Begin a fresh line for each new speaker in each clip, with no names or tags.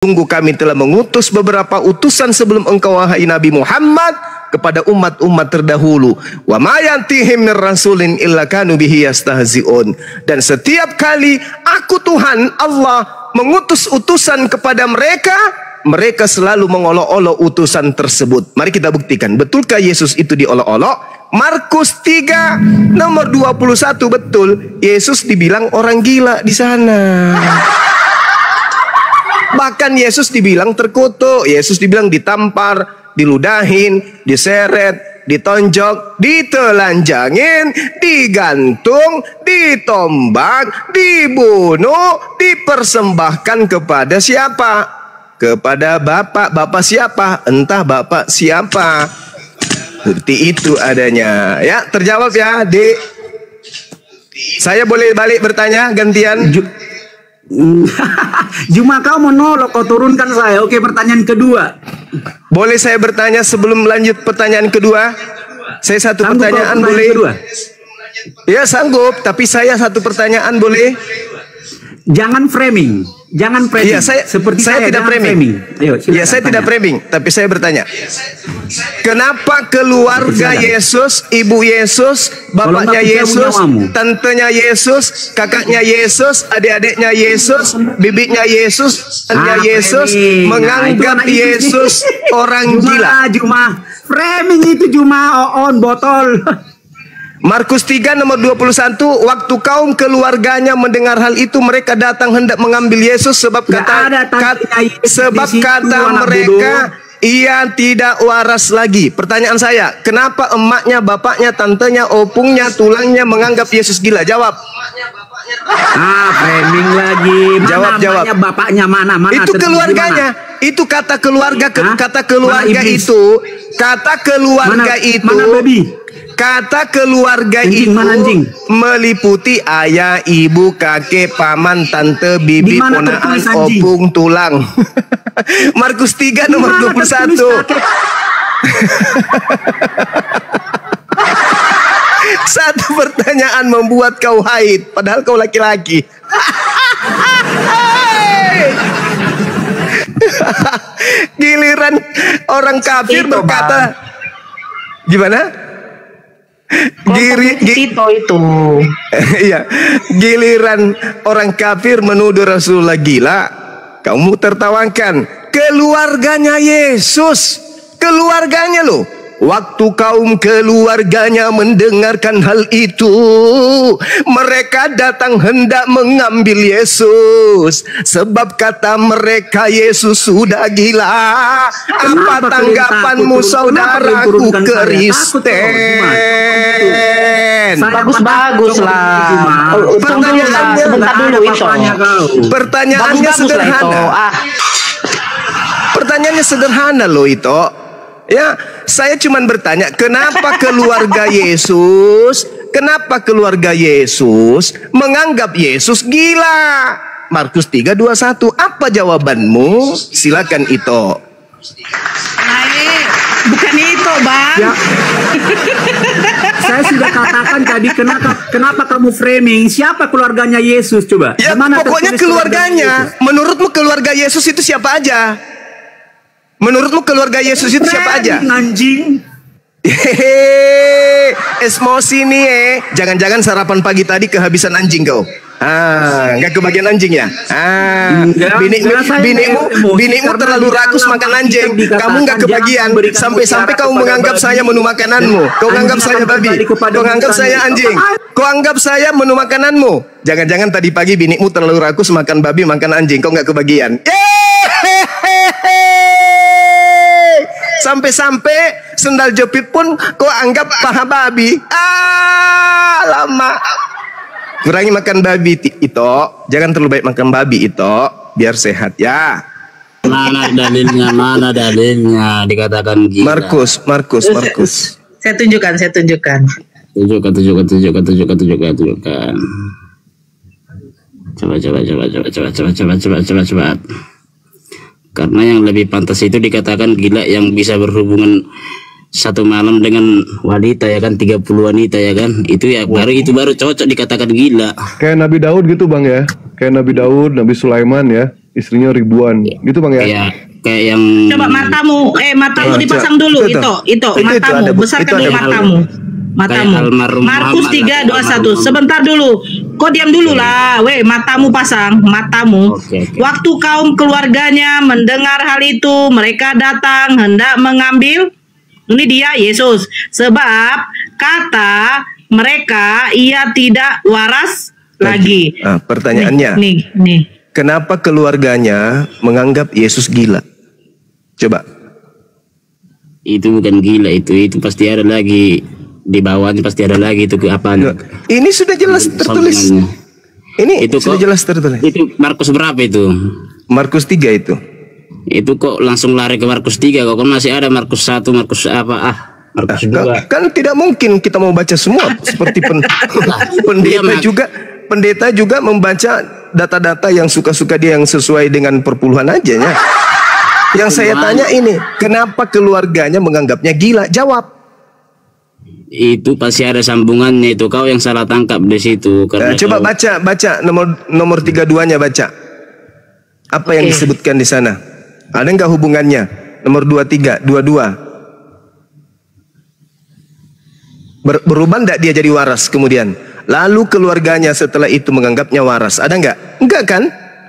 Sungguh kami telah mengutus beberapa utusan sebelum engkau wahai Nabi Muhammad kepada umat-umat terdahulu. Wa ma yantihim mir rasulin illa kanu bihi yastahzi'un. Dan setiap kali aku Tuhan Allah mengutus utusan kepada mereka, mereka selalu mengolok-olok utusan tersebut. Mari kita buktikan, betulkah Yesus itu diolok-olok? Markus 3 nomor 21, betul. Yesus dibilang orang gila di sana. Bahkan Yesus dibilang terkutuk, Yesus dibilang ditampar, diludahin, diseret, ditonjok, ditelanjangin, digantung, ditombak, dibunuh, dipersembahkan kepada siapa? Kepada Bapak. Bapak siapa? Entah Bapak siapa. Seperti itu adanya. Ya, terjawab ya, Dik. Saya boleh balik bertanya gantian?
Cuma kau monolog, kau turunkan saya. Oke, pertanyaan kedua.
Boleh saya bertanya sebelum lanjut pertanyaan kedua? Saya satu
Sanggup
pertanyaan
kau
boleh?
kedua?
Ya sanggup, tapi saya satu pertanyaan boleh?
Jangan framing, jangan framing.
Iya,
seperti
saya tidak framing.
Ayo,
Ya, saya tidak framing, tapi saya bertanya. Kenapa keluarga Yesus, ibu Yesus, bapaknya Yesus, tantenya Yesus, kakaknya Yesus, adik-adiknya Yesus, bibitnya Yesus, anaknya Yesus menganggap Yesus orang gila?
Cuma framing itu cuma on botol.
Markus 3 nomor 21, waktu kaum keluarganya mendengar hal itu, mereka datang hendak mengambil Yesus sebab kata mereka ia tidak waras lagi. Pertanyaan saya, kenapa emaknya, bapaknya, tantenya, opungnya, tulangnya menganggap Yesus gila? Jawab.
Framing lagi.
Jawab.
Bapaknya mana?
Itu keluarganya. Itu kata keluarga, kata keluarga itu, kata keluarga itu.
Mana babi?
Kata keluarga
anjing,
itu meliputi ayah, ibu, kakek, paman, tante, bibi, ponaan, opung, tulang. Markus 3 nomor 21. Satu pertanyaan membuat kau haid, padahal kau laki-laki. Giliran orang kafir berkata, gimana?
Tito itu.
Iya, giliran orang kafir menuduh Rasulullah gila, kamu tertawakan. Keluarganya Yesus, keluarganya loh. Waktu kaum keluarganya mendengarkan hal itu, mereka datang hendak mengambil Yesus. Sebab kata mereka Yesus sudah gila. Apa tanggapanmu saudaraku Kristen?
Bagus-bagus lah. Sebentar dulu itu.
Pertanyaannya sederhana. Pertanyaannya sederhana loh itu. Ya, saya cuma bertanya, kenapa keluarga Yesus, menganggap Yesus gila? Markus 3:21. Apa jawabanmu? Silakan Ito.
Bukan itu, Bang.
Ya. Saya sudah katakan tadi, kenapa kamu framing? Siapa keluarganya Yesus coba?
Ya, pokoknya keluarganya. Menurutmu keluarga Yesus itu siapa aja? Menurutmu keluarga Yesus itu siapa aja?
Anjing.
Hehehe, emosi nih. Jangan-jangan sarapan pagi tadi kehabisan anjing kau. Nggak kebagian anjing ya? Binimu terlalu rakus makan anjing. Kamu nggak kebagian. Sampai-sampai kau menganggap saya menu makananmu. Kau anggap saya babi. Kau anggap saya anjing. Kau anggap saya menu makananmu. Jangan-jangan tadi pagi binimu terlalu rakus makan babi, makan anjing. Kau nggak kebagian. Sampai-sampai sendal jepit pun kau anggap paha babi. Lama. Kurangi makan babi itu. Jangan terlalu baik makan babi itu, biar sehat ya.
Mana dalilnya dikatakan gila?
Markus.
Saya tunjukkan.
Tunjukkan. Coba. Karena yang lebih pantas itu dikatakan gila yang bisa berhubungan satu malam dengan wanita ya kan, 30 wanita ya kan, itu ya baru cocok dikatakan gila.
Kayak Nabi Daud gitu Bang ya, kayak Nabi Daud, Nabi Sulaiman ya.
Istrinya ribuan. Gitu Bang ya?
Kayak kayak yang
Coba matamu dipasang dulu itu matamu,
ada, Bu.
besarkan
Itu
dulu
ada, Bu.
matamu.
Kayak almarhum
Markus
Muhammad
3:21. Sebentar dulu. Kau diam dulu lah. Weh, matamu pasang, matamu.
Oke.
Waktu kaum keluarganya mendengar hal itu, mereka datang hendak mengambil. Ini dia Yesus. Sebab kata mereka ia tidak waras lagi.
Pertanyaannya,
Nih.
kenapa keluarganya menganggap Yesus gila? Coba.
itu bukan gila, itu pasti ada lagi di bawahnya, pasti ada lagi itu ke apaan.
Ini sudah jelas tertulis.
Sambungannya.
Ini
Itu
sudah
kok-
jelas tertulis.
Itu Markus berapa itu?
Markus 3 itu.
Itu kok langsung lari ke Markus 3, kok kan masih ada Markus 1, Markus apa Markus 2.
Kan tidak mungkin kita mau baca semua seperti pendeta juga membaca data-data yang suka-suka dia, yang sesuai dengan perpuluhan aja ya. Yang saya tanya ini, kenapa keluarganya menganggapnya gila? Jawab.
Itu pasti ada sambungannya, itu kau yang salah tangkap di situ karena
Coba
kau-
baca nomor 32-nya, baca. Apa yang disebutkan di sana? Ada nggak hubungannya? Nomor 22. Berubah nggak dia jadi waras kemudian? Lalu keluarganya setelah itu menganggapnya waras. Ada nggak? Enggak kan?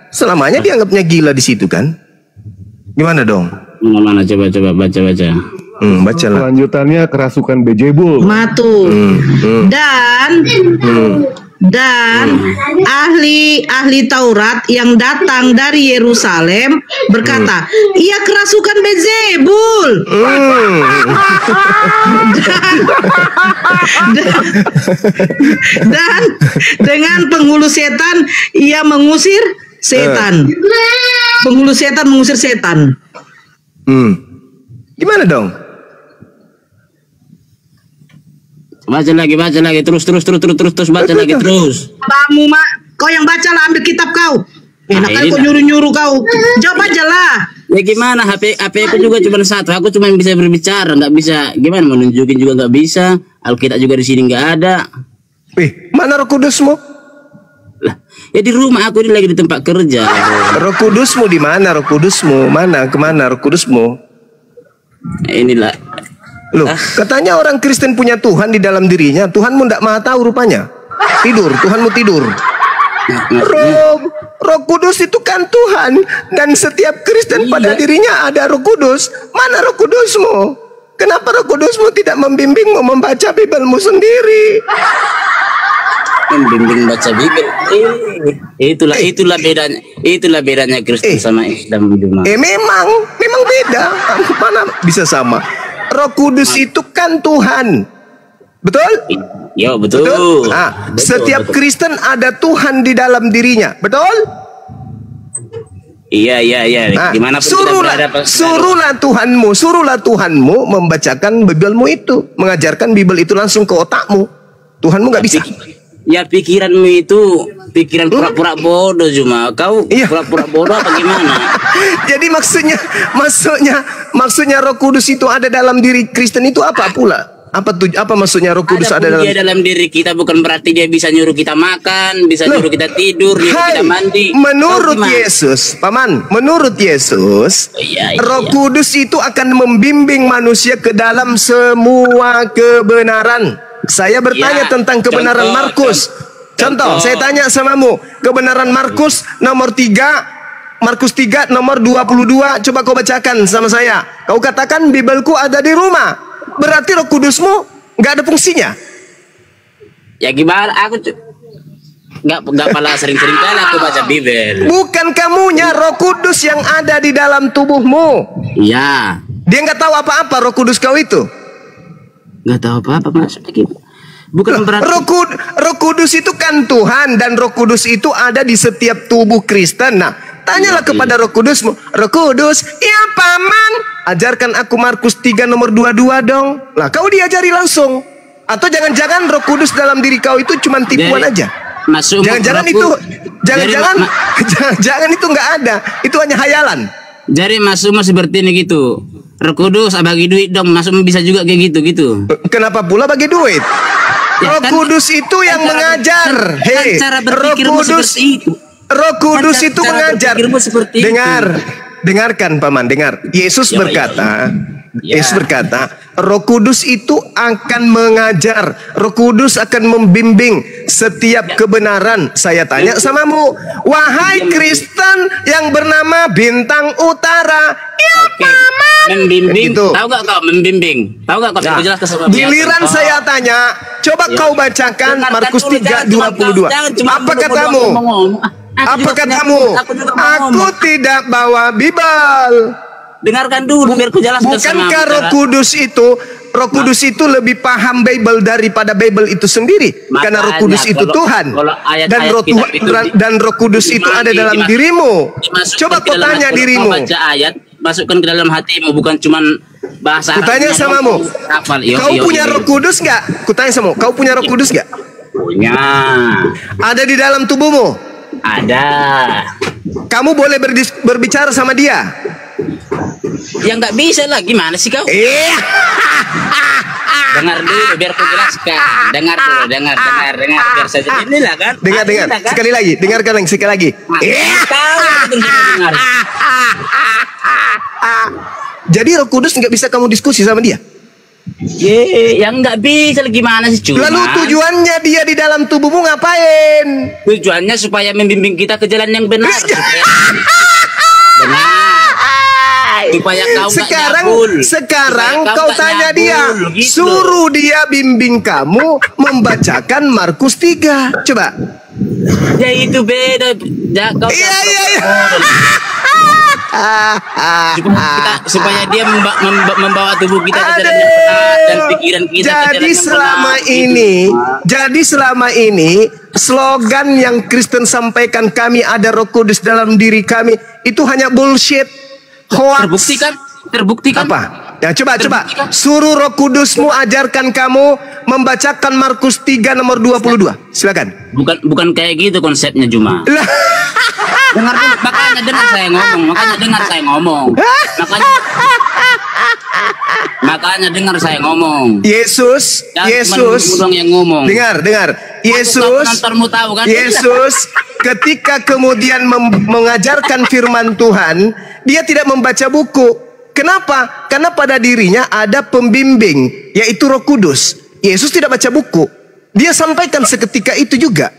Selamanya dianggapnya gila di situ kan? Gimana dong?
mana coba baca.
Bacalah.
Lanjutannya kerasukan Bejebul.
Matu. Dan ahli Taurat yang datang dari Yerusalem berkata, ia kerasukan Beelzebul. Dan dengan penghulu setan ia mengusir setan. Penghulu setan mengusir setan.
Gimana dong?
Baca lagi terus baca lagi terus.
Kamu mak, kau yang baca lah, ambil kitab kau. Enak kali
ini
kau
dah.
nyuruh kau. Jawab aja lah.
Ya gimana, HP aku juga cuma satu, aku cuma bisa berbicara, nggak bisa gimana mau nunjukin juga nggak bisa. Alkitab juga di sini nggak ada.
Mana Roh Kudusmu?
Lah, ya di rumah aku ini lagi di tempat kerja.
Roh Kudusmu di mana? Roh Kudusmu mana? Kemana Roh Kudusmu?
Nah, inilah.
Loh, katanya orang Kristen punya Tuhan di dalam dirinya. Tuhanmu tidak maha tahu rupanya. Tidur, Tuhanmu tidur. Roh Kudus itu kan Tuhan, dan setiap Kristen pada dirinya ada Roh Kudus. Mana Roh Kudusmu? Kenapa Roh Kudusmu tidak membimbingmu membaca Bibelmu sendiri?
Membimbing baca Bibel. Itulah bedanya Kristen sama Islam cuma.
Memang beda. Mana bisa sama? Roh Kudus itu kan Tuhan. Betul?
Ya betul.
Nah,
Betul,
setiap
betul.
Kristen ada Tuhan di dalam dirinya. Betul?
Iya.
Nah,
Gimana pun
suruhlah Tuhanmu membacakan Bibelmu itu, mengajarkan Bibel itu langsung ke otakmu. Tuhanmu nggak bisa.
Ya pikiranmu itu pikiran pura-pura bodoh cuma. Kau
Iya.
pura-pura bodoh apa gimana?
Jadi maksudnya Roh Kudus itu ada dalam diri Kristen itu apa pula? Apa maksudnya Roh Kudus ada dalam?
Dia dalam diri kita bukan berarti dia bisa nyuruh kita makan, bisa nyuruh kita tidur, nyuruh kita mandi.
Menurut
Kau gimana?
Yesus, Paman, menurut Yesus,
Iya.
Roh Kudus itu akan membimbing manusia ke dalam semua kebenaran. Saya bertanya
Ya,
tentang kebenaran
contoh,
Markus. Contoh, saya tanya samamu, kebenaran Markus nomor 3, Markus 3 nomor 22, coba kau bacakan sama saya. Kau katakan Bibelku ada di rumah. Berarti Roh Kudusmu nggak ada fungsinya.
Ya gimana? Aku nggak pala sering-sering kali aku baca Bibel.
Bukan kamunya, Roh Kudus yang ada di dalam tubuhmu.
Iya.
Dia nggak tahu apa-apa Roh Kudus kau itu.
Nggak tahu apa-apa maksudnya gitu. Bukan berarti.
Roh Kudus itu kan Tuhan, dan Roh Kudus itu ada di setiap tubuh Kristen. Nah, tanyalah kepada Roh Kudusmu. Roh Kudus, ya Paman, ajarkan aku Markus 3 nomor 22 dong. Lah, kau diajari langsung. Atau jangan-jangan Roh Kudus dalam diri kau itu cuma tipuan
Jadi,
aja.
Masuk
Jangan-jangan itu jangan-jangan itu nggak ada. Itu hanya hayalan.
Jadi masuk seperti ini gitu. Roh Kudus bagi duit dong, masuk bisa juga kayak gitu.
Kenapa pula bagi duit?
Ya,
Roh
kan-
Kudus itu yang mengajar.
Cara
Roh
berpikirmu
Kudus.
seperti itu.
Roh Kudus itu
Cara
mengajar.
berpikirmu seperti itu.
Dengarkan paman, dengar. Yesus berkata, Yesus berkata, Roh Kudus itu akan mengajar. Roh Kudus akan membimbing setiap kebenaran. Saya tanya samamu, wahai Kristen yang bernama Bintang Utara, ya paman.
Membimbing,
Gitu.
tahu gak kau membimbing? Tahu gak kau?
Nah,
Jelas ke sebab
giliran saya tanya, coba kau bacakan Markus 3:22. Apa katamu? Apa katamu? Aku tidak bawa Bible.
Dengarkan dulu biar ku jelaskan sama
Bukankah Roh Kudus itu lebih paham Bible daripada Bible itu sendiri?
Makanya,
Karena Roh Kudus itu
kalau-
Tuhan
kalau ayat-ayat
dan Roh
kitab itu
dan Roh Kudus itu ada dalam dirimu.
Dimasukkan
Coba
ke
kau
dalam
tanya
hati. Kalau
dirimu.
kau baca ayat, masukkan ke dalam hatimu, bukan cuman bahasa
Kutanya
Arabnya
samamu,
doang, hafal.
kau punya Roh Kudus nggak? Kutanya samamu, kau punya Roh Kudus nggak?
Punya.
Ada di dalam tubuhmu.
Ada.
Kamu boleh berbicara sama dia.
Ya nggak bisa lah, gimana sih kau? Dengar dulu biar ku jelaskan. Dengar dulu, dengar biar saja. Inilah kan.
Dengar.
Inilah kan?
Sekali lagi, dengarkan lagi, sekali lagi.
Kau yang dengar.
Jadi Roh Kudus nggak bisa kamu diskusi sama dia.
Yang nggak bisa gimana sih cuma?
Lalu tujuannya dia di dalam tubuhmu ngapain?
Tujuannya supaya membimbing kita ke jalan yang benar. Benar. Supaya kau nggak nyabul.
Sekarang
Supaya
kau
nggak
tanya
nyabul,
dia,
gitu.
suruh dia bimbing kamu membacakan Markus 3. Coba.
Ya itu beda. Ya, kau
Iya.
supaya dia membawa tubuh kita ke jalan yang benar dan pikiran kita ke jalan
Jadi
yang
selama
benar.
ini, jadi selama ini slogan yang Kristen sampaikan, kami ada Roh Kudus dalam diri kami, itu hanya bullshit, hoax.
Terbuktikan.
Apa? Ya coba
Terbuktikan.
suruh Roh Kudusmu ajarkan kamu membacakan Markus 3 nomor 22. Silakan.
Bukan kayak gitu konsepnya Juma.
Lah,
Dengar dulu, makanya dengar saya ngomong. Makanya dengar saya ngomong.
Yesus,
Jangan cuma yang ngomong.
dengar. Yesus,
penontonmu tahu kan?
Yesus ketika kemudian mengajarkan firman Tuhan, dia tidak membaca buku. Kenapa? Karena pada dirinya ada pembimbing, yaitu Roh Kudus. Yesus tidak baca buku. Dia sampaikan seketika itu juga.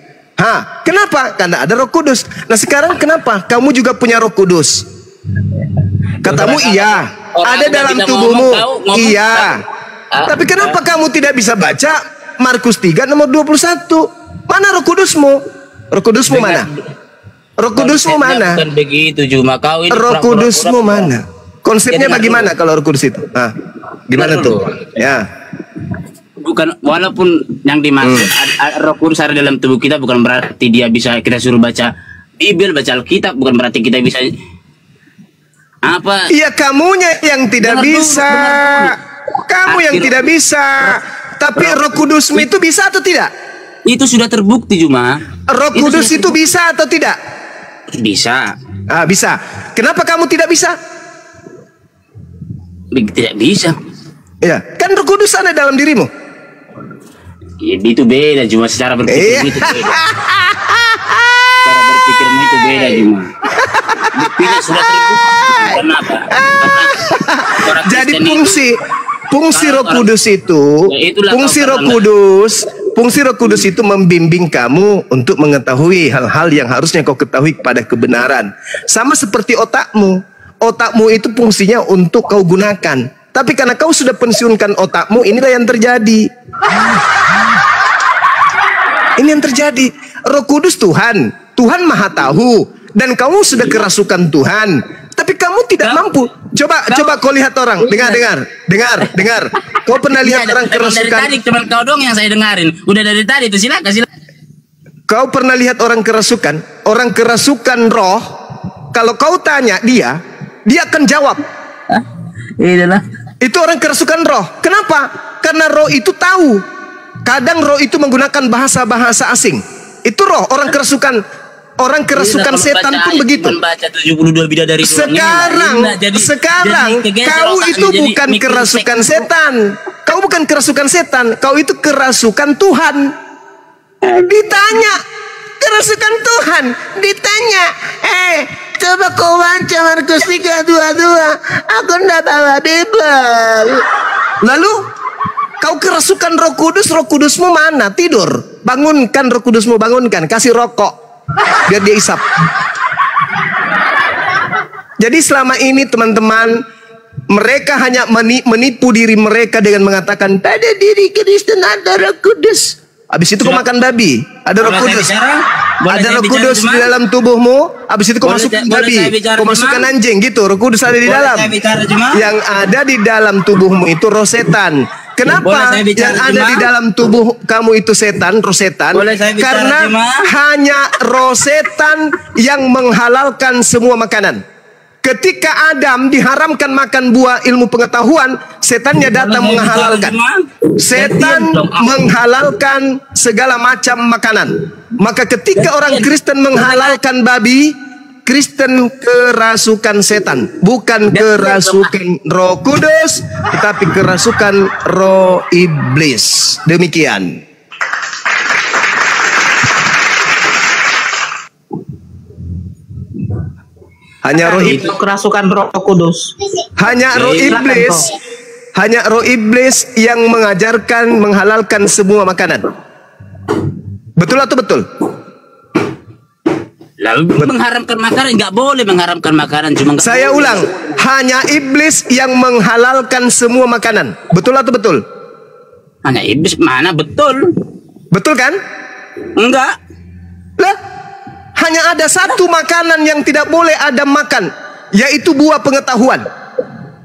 Kenapa? Karena ada Roh Kudus. Nah sekarang kenapa? Kamu juga punya Roh Kudus. Katamu iya, ada dalam tubuhmu. Iya. Tapi kenapa kamu tidak bisa baca Markus 3 nomor 21? Mana Roh Kudusmu? Roh Kudusmu mana? Roh Kudusmu mana?
Bukan begitu Juma. Kau ini
Roh Kudusmu mana? Konsepnya
Jadi,
bagaimana kalau Roh Kudus itu? Gimana
Dengar
tuh?
dulu.
Ya.
Bukan, walaupun yang dimaksud Roh Kudus ada dalam tubuh kita, bukan berarti dia bisa kita suruh baca Bible, baca Alkitab, bukan berarti kita bisa apa?
Iya, kamunya yang tidak
Dengar dulu,
bisa.
dengar dulu.
Kamu yang
Akhir-
tidak bisa. Tapi Roh Kudusmu itu bisa atau tidak?
Itu sudah terbukti Juma.
Roh Kudus itu bisa atau tidak?
Bisa.
Bisa. Kenapa kamu tidak bisa?
Tidak bisa.
Ya, kan Roh Kudus ada dalam dirimu.
Ya, itu beda Juma, secara berpikir
Iya.
itu beda. Cara berpikirmu itu beda Juma. Buktinya sudah terbukti. Kenapa? Karena orang
Jadi
Kristen
fungsi Roh Kudus itu,
Ya, itulah
fungsi
kau
Roh
pernah-
Kudus itu membimbing kamu untuk mengetahui hal-hal yang harusnya kau ketahui pada kebenaran. Sama seperti otakmu. Otakmu itu fungsinya untuk kau gunakan. Tapi karena kau sudah pensiunkan otakmu, inilah yang terjadi. Ini yang terjadi. Roh Kudus Tuhan Maha tahu, dan kamu sudah kerasukan Tuhan. Tapi kamu tidak mampu. Coba kau lihat orang. Dengar. Kau pernah lihat orang
Dari
kerasukan?
tadi cuma kau dong yang saya dengarin. Udah dari tadi itu silakan.
Kau pernah lihat orang kerasukan? Orang kerasukan roh. Kalau kau tanya dia akan jawab.
Itulah.
Itu orang kerasukan roh. Kenapa? Karena roh itu tahu. Kadang roh itu menggunakan bahasa-bahasa asing. Itu roh. Orang kerasukan setan pun begitu.
Membaca 72 bidadari
Sekarang kau itu bukan kerasukan setan. Kau bukan kerasukan setan. Kau itu kerasukan Tuhan. Ditanya, kerasukan Tuhan. Ditanya, coba kau baca Markus 3:22. Aku ndak bawa Bible. Lalu kau kerasukan Roh Kudus, Roh Kudusmu mana? Tidur. Bangunkan Roh Kudusmu, bangunkan. Kasih rokok biar dia isap. Jadi selama ini teman-teman, mereka hanya menipu diri mereka dengan mengatakan pada diri Kristen ada Roh Kudus. Habis itu kau makan babi, ada Roh Kudus. Ada Roh Kudus di dalam tubuhmu. Habis itu kau masukkan babi, kau masukkan anjing gitu. Roh Kudus ada di dalam. Yang ada di dalam tubuhmu itu roh setan. Kenapa yang ada di dalam tubuh kamu itu setan, roh setan? Karena hanya roh setan yang menghalalkan semua makanan. Ketika Adam diharamkan makan buah ilmu pengetahuan, setannya datang menghalalkan. Setan menghalalkan segala macam makanan. Maka ketika orang Kristen menghalalkan babi, Kristen kerasukan setan, bukan kerasukan Roh Kudus, tetapi kerasukan roh iblis. Demikian. Hanya roh
Itu kerasukan Roh Kudus.
hanya roh iblis, hanya roh iblis yang mengajarkan menghalalkan semua makanan. Betul atau betul?
Lalu mengharamkan makanan, nggak boleh mengharamkan makanan, cuma
Saya ulang, hanya iblis yang menghalalkan semua makanan. Betul atau betul?
hanya iblis mana betul?
Betul kan?
Enggak.
Lah, hanya ada satu makanan yang tidak boleh Adam makan, yaitu buah pengetahuan.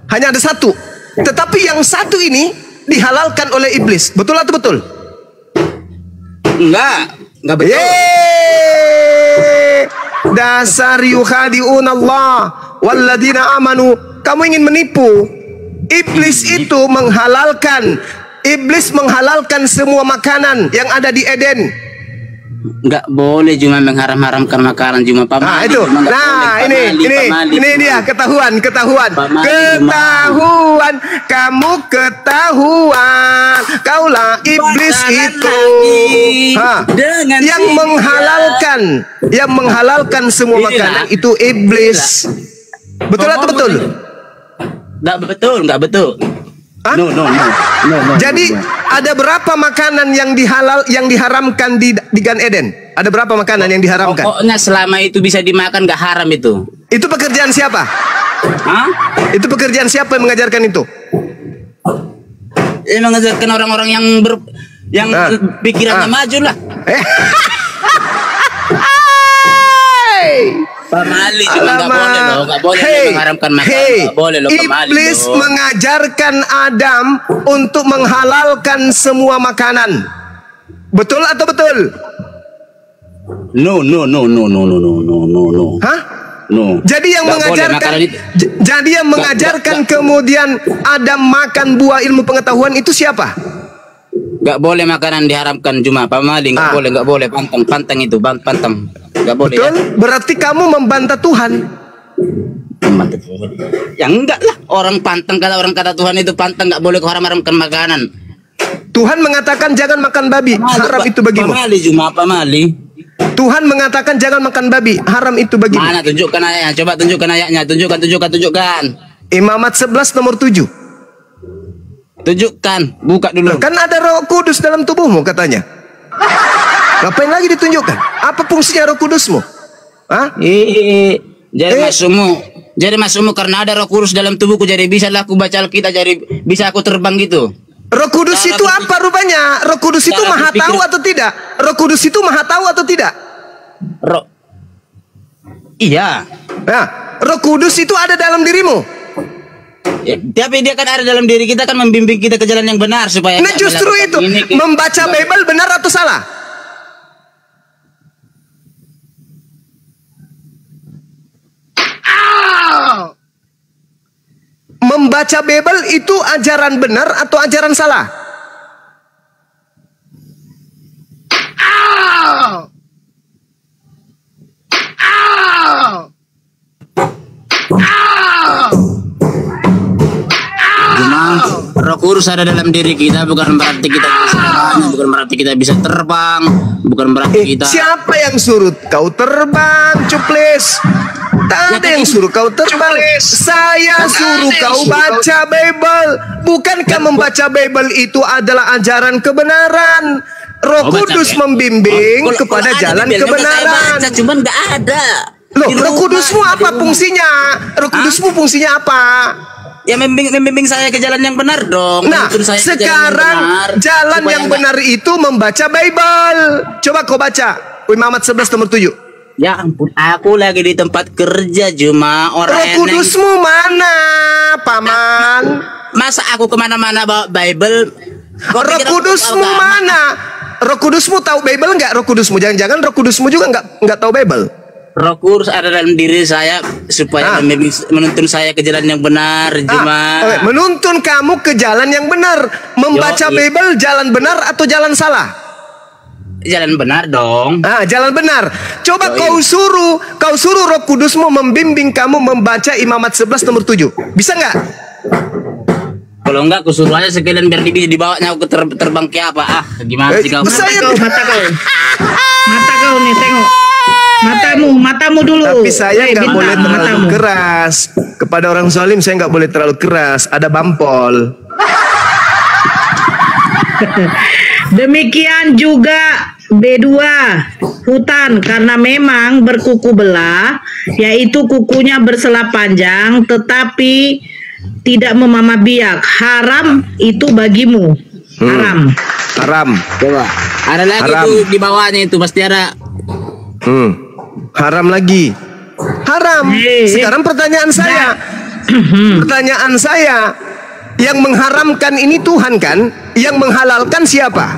Hanya ada satu. Tetapi yang satu ini dihalalkan oleh iblis. Betul atau betul?
Enggak betul.
Yeay! Dasar yukhadi'un Allah walladina amanu. Kamu ingin menipu. Iblis itu menghalalkan. Iblis menghalalkan semua makanan yang ada di Eden.
Enggak boleh cuma mengharam-haramkan makanan, cuma pamali.
Nah itu.
Cuma nggak
Nah
boleh.
ini dia ketahuan. Ketahuan. Kamu ketahuan. Kaulah iblis itu.
Dengan
Yang menghalalkan semua
Inilah.
makanan itu iblis. Betul atau betul?
Enggak betul.
Hah?
No.
Jadi ada berapa makanan yang diharamkan di Gan Eden? Ada berapa makanan yang diharamkan?
Pokoknya selama itu bisa dimakan nggak haram itu.
Itu pekerjaan siapa?
Hah?
Itu pekerjaan siapa yang mengajarkan itu?
Ini mengajarkan orang-orang yang pikirannya maju lah. Pamali cuma nggak boleh mengharamkan makanan, nggak boleh lo pamali.
Iblis mengajarkan Adam untuk menghalalkan semua makanan. Betul atau betul?
No.
Hah?
No.
Jadi yang
Nggak boleh makanan itu.
jadi yang mengajarkan kemudian Adam makan buah ilmu pengetahuan itu siapa?
Nggak boleh makanan diharamkan cuma pamali, nggak boleh pantang itu pantang nggak boleh.
Betul? Berarti kamu membantah Tuhan.
Ya enggak lah, orang kata Tuhan itu pantang, nggak boleh kau haram-haramkan makanan.
Tuhan mengatakan jangan makan babi, haram itu bagimu.
Pamali.
Tuhan mengatakan jangan makan babi, haram itu bagimu.
Mana tunjukkan ayatnya, coba tunjukkan ayatnya, tunjukkan.
Imamat 11 nomor 7.
Tunjukkan, buka dulu.
Kan ada Roh Kudus dalam tubuhmu katanya. Ngapain lagi ditunjukkan? Apa fungsinya Roh Kudusmu? Hah?
Jadi masukmu karena ada Roh Kudus dalam tubuhku, jadi bisa lah aku baca Alkitab, jadi bisa aku terbang gitu.
Roh Kudus itu apa rupanya? Roh Kudus itu maha tahu atau tidak? Roh Kudus itu maha tahu atau tidak?
Iya.
Nah, Roh Kudus itu ada dalam dirimu.
Ya, tapi dia kan ada dalam diri kita, kan membimbing kita ke jalan yang benar supaya.
Nah justru itu membaca Bible benar atau salah? Membaca Bible itu ajaran benar atau ajaran salah?
Roh Roh Kudus ada dalam diri kita bukan berarti kita bisa banyak, bukan berarti kita bisa terbang, bukan berarti kita.
Siapa yang suruh kau terbang, Cuplis? Tak ada yang suruh kau terbang. Saya suruh kau baca Bible. Bukankah membaca Bible itu adalah ajaran kebenaran? Roh Kudus membimbing kepada jalan kebenaran.
Cuman nggak ada.
Loh, Roh Kudusmu apa fungsinya? Roh Kudusmu fungsinya apa?
Ya membimbing saya ke jalan yang benar dong.
Nah,
Saya
sekarang jalan yang benar itu membaca Bible. Coba kau baca Imamat 11 nomor 7.
Ya ampun, aku lagi di tempat kerja cuma orang.
Roh Kudusmu mana, Paman?
Masa aku kemana-mana bawa Bible?
Roh Kudusmu mana? Roh Kudusmu tahu Bible nggak? Roh Kudusmu, jangan-jangan Roh Kudusmu juga nggak tahu Bible.
Roh Kudus ada dalam diri saya supaya menuntun saya ke jalan yang benar, cuma
menuntun kamu ke jalan yang benar. Membaca Bible jalan benar atau jalan salah?
Jalan benar dong.
Jalan benar. Coba kau suruh Roh Kudusmu membimbing kamu membaca Imamat 11 nomor 7. Bisa nggak?
Kalau enggak, aku suruh aja sekalian biar bisa dibawanya aku terbang ke apa? Gimana sih kau?
Mata kau nih, tengok. Matamu dulu.
Tapi saya nggak boleh terlalu keras kepada orang zalim. Saya nggak boleh terlalu keras. Ada bampol.
Demikian juga B2 hutan karena memang berkuku belah, yaitu kukunya bersela panjang, tetapi tidak memamah biak. Haram itu bagimu. Haram.
Coba. Ada lagi tuh di bawahnya itu pasti ada.
Haram lagi. Haram. Sekarang pertanyaan saya, yang mengharamkan ini Tuhan kan? Yang menghalalkan siapa?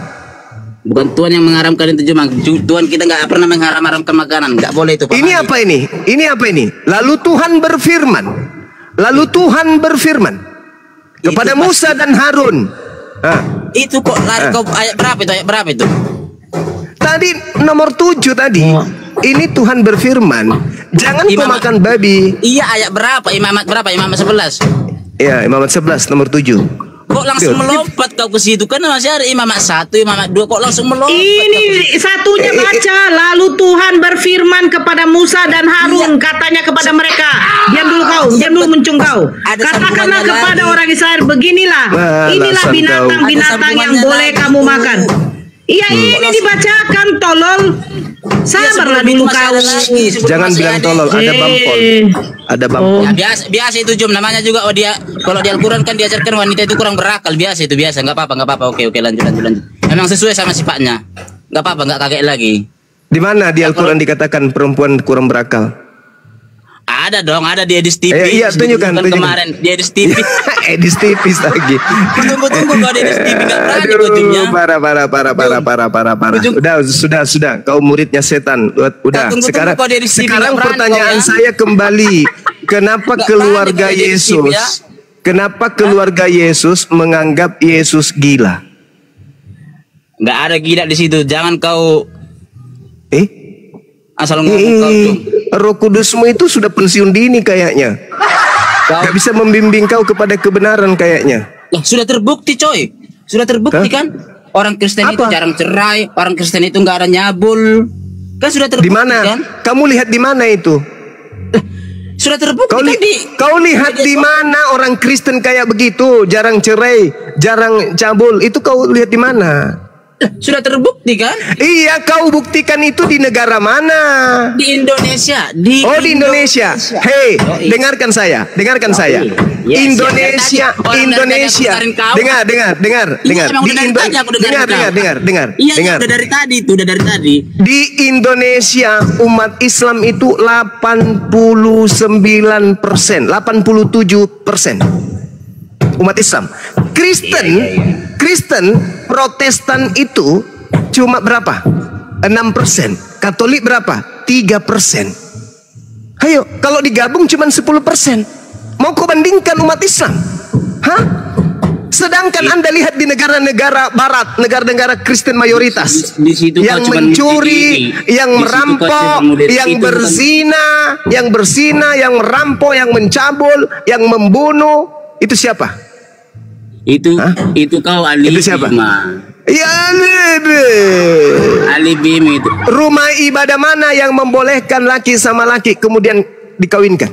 Bukan Tuhan yang mengharamkan itu, cuma Tuhan kita nggak pernah mengharamkan makanan, nggak boleh itu.
Ini apa ini? Lalu Tuhan berfirman kepada Musa dan Harun.
Itu kok lari kau ayat berapa itu?
Tadi nomor 7 tadi. Ini Tuhan berfirman, jangan kau makan babi.
Iya, ayat berapa? Imamat berapa? Imamat 11.
Iya, Imamat 11 nomor 7.
Kok langsung melompat kau ke situ? Kan masih ada Imamat 1, Imamat 2. Kok langsung melompat?
Ini satunya baca. Lalu Tuhan berfirman kepada Musa dan Harun, katanya kepada mereka, diam dulu mencung kau. Katakanlah kepada orang Israel, beginilah, inilah binatang-binatang yang boleh kamu makan. Iya, ini dibacakan, tolol. Sabarlah dulu kau.
Jangan bilang tolol, ada bampol. Ada bampol.
Ya, biasa itu Jum, namanya juga dia kalau di Al-Qur'an kan diajarkan wanita itu kurang berakal, biasa, enggak apa-apa. Oke, lanjut. Memang sesuai sama sifatnya. Enggak apa-apa, enggak kaget lagi.
Di mana di Al-Qur'an dikatakan perempuan kurang berakal?
Ada dong, ada di Edis TV.
Iya, tunjukkan.
Kemarin di Edis TV.
Edis TV lagi.
Tunggu kalau di Edis TV enggak berani ujungnya.
Parah. Sudah. Kau muridnya setan. Udah. Sekarang pertanyaan saya kembali. Kenapa keluarga Yesus? Kenapa keluarga Yesus menganggap Yesus gila?
Enggak ada gila di situ. Jangan kau asal ngomong kau.
Roh Kudusmu itu sudah pensiun dini kayaknya. Gak bisa membimbing kau kepada kebenaran kayaknya.
Sudah terbukti coy. Sudah terbukti kan? Orang Kristen itu jarang cerai. Orang Kristen itu nggak ada nyabul. Kan sudah terbukti.
Di mana?
Kan?
Kamu lihat di mana itu?
Sudah terbukti
kau lihat di mana orang Kristen kayak begitu, jarang cerai, jarang cabul. Itu kau lihat di mana?
Sudah terbukti kan?
Iya, kau buktikan itu di negara mana?
Di Indonesia. Di
Indonesia. Hei, dengarkan saya. Indonesia. Dengar.
Iya, udah dari tadi.
Di Indonesia umat Islam itu 89%, 87% umat Islam. Kristen, Protestan itu cuma berapa? 6%. Katolik berapa? 3%. Ayo, kalau digabung cuma 10%. Mau kau bandingkan umat Islam? Sedangkan Anda lihat di negara-negara barat, negara-negara Kristen mayoritas,
di situ
yang mencuri, yang merampok, yang berzina, yang merampok, yang mencabul, yang membunuh, itu siapa?
Itu kau alibi.
Itu siapa? Ya
Alibi itu.
Rumah ibadah mana yang membolehkan laki sama laki kemudian dikawinkan?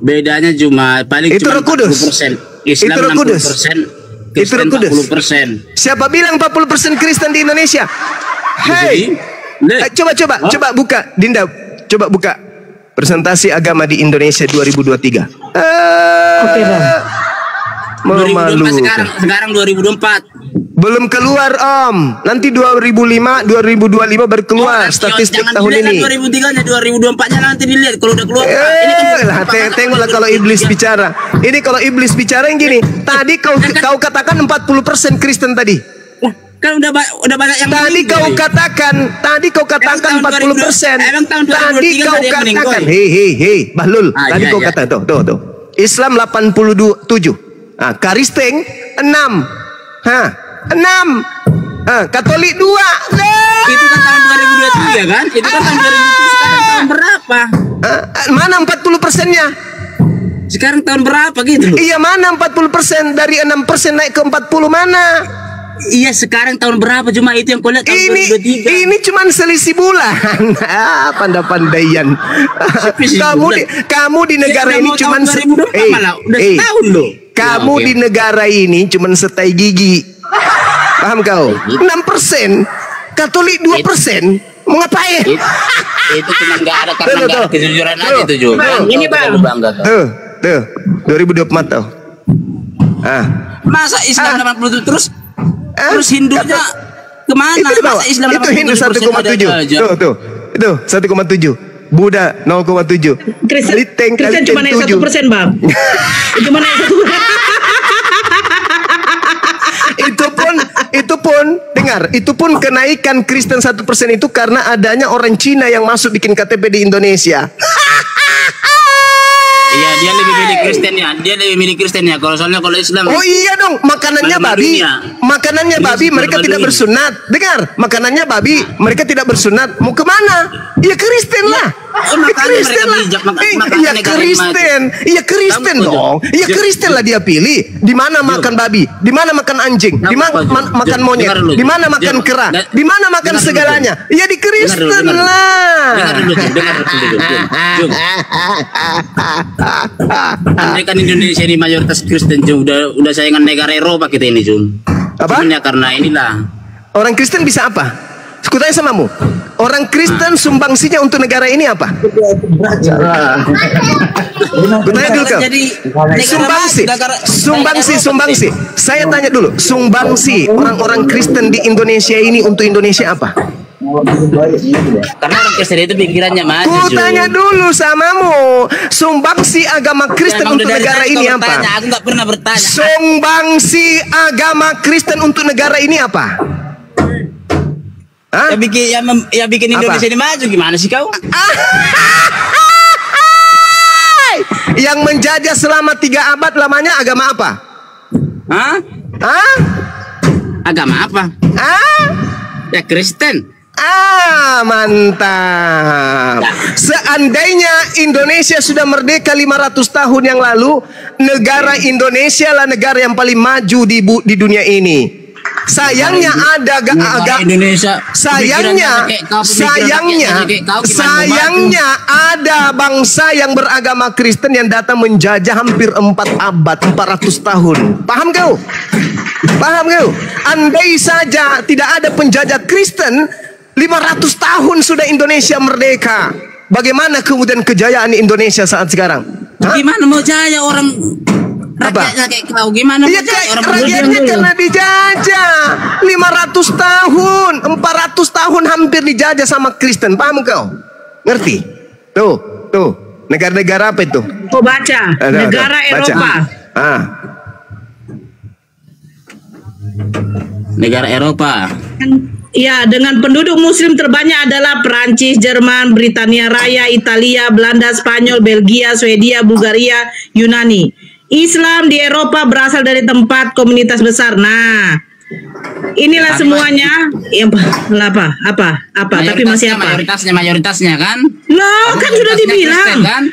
Bedanya cuma paling
Itu
cuma
Roh Kudus.
40%. Islam
Itu Roh Kudus.
60%.
Itu Roh
Kristen
Kudus.
40%.
Siapa bilang 40% Kristen di Indonesia? Hei, coba buka, Dinda, coba buka presentasi agama di Indonesia 2023.
Oke, Bang.
2024 sekarang 2024.
Belum keluar Om. Nanti 2025 baru keluar statistik
jangan
tahun
dilihat
ini.
2003-nya 2024-nya nanti dilihat kalau udah keluar. Ini kan
Tengoklah kalau iblis bicara. Ini kalau iblis bicara yang gini. Tadi kau katakan 40% Kristen tadi.
kan udah banyak yang
Tadi kau katakan 40%. Tadi kau katakan, hei, Bahlul. Tadi kau katakan, tuh. Islam 87. Kristen 6. 6. Katolik 2.
Itu kan tahun 2023 kan? Itu kan tahun 2023. Sekarang tahun berapa?
Mana 40%-nya?
Sekarang tahun berapa gitu?
Iya, mana 40%? Dari 6% naik ke 40 mana?
Iya, sekarang tahun berapa? Cuma itu yang kau lihat tahun 2023.
Ini cuman selisih bulan. Pandai-pandaian. Kamu di negara ini cuman
udah setahun loh.
Kamu di negara ini cuman setai gigi. Paham kau? 6%, Katolik 2%. Mau ngapain?
Itu cuma nggak ada karena nggak ada kejujuran aja itu juga.
Ini Bang.
Tuh, 2024 tuh.
Masa Islam 80 terus Hindunya kemana? Masa Islam
itu Hindu 1,7. Tuh. Itu 1,7. Buddha 0,7.
Kristen cuma naik 1%, Bang. Cuma naik 1%. Itu pun kenaikan Kristen 1% itu karena adanya orang Cina yang masuk bikin KTP di Indonesia.
Iya, dia lebih milih Kristen ya. Kalau Islam.
Oh iya dong, makanannya babi mereka tidak bersunat. Dengar, makanannya babi mereka tidak bersunat. Mau kemana? Ya Kristen lah. Iya Kristen dong. Iya Kristen lah dia pilih. Di mana makan babi? Di mana makan anjing? Di mana makan monyet? Di mana makan kera? Di mana makan segalanya? Ya di Kristen lah.
Dengar dulu. Andai kan Indonesia ini mayoritas Kristen, Jum, udah saingan negara Eropa kita ini, Jum.
Apa?
Cuman ya karena inilah.
Orang Kristen bisa apa? Kutanya samamu. Orang Kristen sumbangsinya untuk negara ini apa? Kutanya dulu kau. Sumbangsi. Saya tanya dulu, sumbangsi orang-orang Kristen di Indonesia ini untuk Indonesia apa?
Karena orang Kristen itu pikirannya maju.
Kutanya dulu samamu, sumbangsi agama Kristen untuk negara ini apa?
Aku nggak pernah bertanya.
Sumbangsi agama Kristen untuk negara ini apa?
Ya bikin Indonesia ini maju, gimana sih kau?
Yang menjajah selama 3 abad lamanya agama apa?
Agama apa? Ya Kristen.
Mantap. Seandainya Indonesia sudah merdeka 500 tahun yang lalu, negara Indonesia lah negara yang paling maju di dunia ini. Sayangnya ada bangsa yang beragama Kristen yang datang menjajah hampir 400 tahun. Paham kau? Andai saja tidak ada penjajah Kristen, 500 tahun sudah Indonesia merdeka. Bagaimana kemudian kejayaan Indonesia saat sekarang?
Gimana mau jaya orang rakyatnya kayak kau? Gimana mau jaya orang
rakyatnya karena dijajah 500 tahun, 400 tahun hampir dijajah sama Kristen. Paham kau? Ngerti? Tuh. Negara-negara apa itu?
Oh, baca. Negara Eropa.
Negara Eropa.
Ya, dengan penduduk muslim terbanyak adalah Perancis, Jerman, Britania Raya, Italia, Belanda, Spanyol, Belgia, Swedia, Bulgaria, Yunani. Islam di Eropa berasal dari tempat komunitas besar. Nah, inilah semuanya yang apa? Tapi masih apa?
Mayoritasnya kan?
Loh, kan sudah dibilang.
Kan?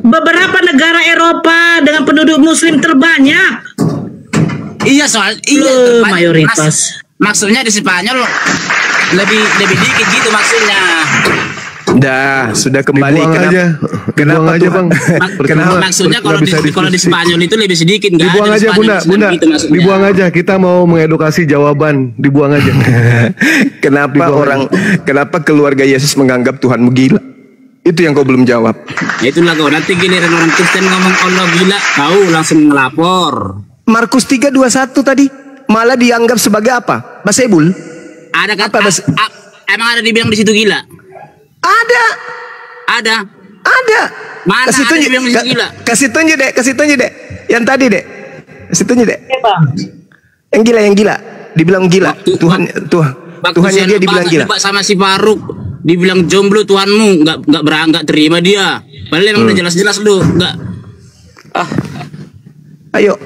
Beberapa negara Eropa dengan penduduk muslim terbanyak.
Iya
Pak. Mayoritas.
Maksudnya di Spanyol lebih dikit gitu maksudnya.
Dah, sudah kembali.
Dibuang aja. Dibuang aja, Bang. Percuma.
Maksudnya
Nggak bisa
kalau di
diskusi.
Spanyol itu lebih sedikit nggak
Dibuang
ada di
aja,
Spanyol,
Bunda.
gitu maksudnya.
Dibuang aja. Kita mau mengedukasi jawaban. Dibuang aja.
Kenapa keluarga Yesus menganggap Tuhanmu gila? Itu yang kau belum jawab.
Ya itulah kau, nanti giliran orang Kristen ngomong Allah gila, kau langsung ngelapor.
Markus 3:21 tadi malah dianggap sebagai apa? Basebul?
Ada kata
Apa, Bas?
emang ada dibilang di situ gila?
Ada.
Mana
Kasih
ada
tunjuk,
dibilang di situ gila?
kasih tunjuk dek. Yang tadi dek. Kasih tunjuk dek.
Ya, Bang.
Yang gila. Dibilang gila.
Waktu-
Tuhannya dia dibilang gila.
Debat sama si Faruk, dibilang jomblo Tuhanmu, nggak terima dia. Padahal emang udah jelas-jelas lu, nggak.
Ayo.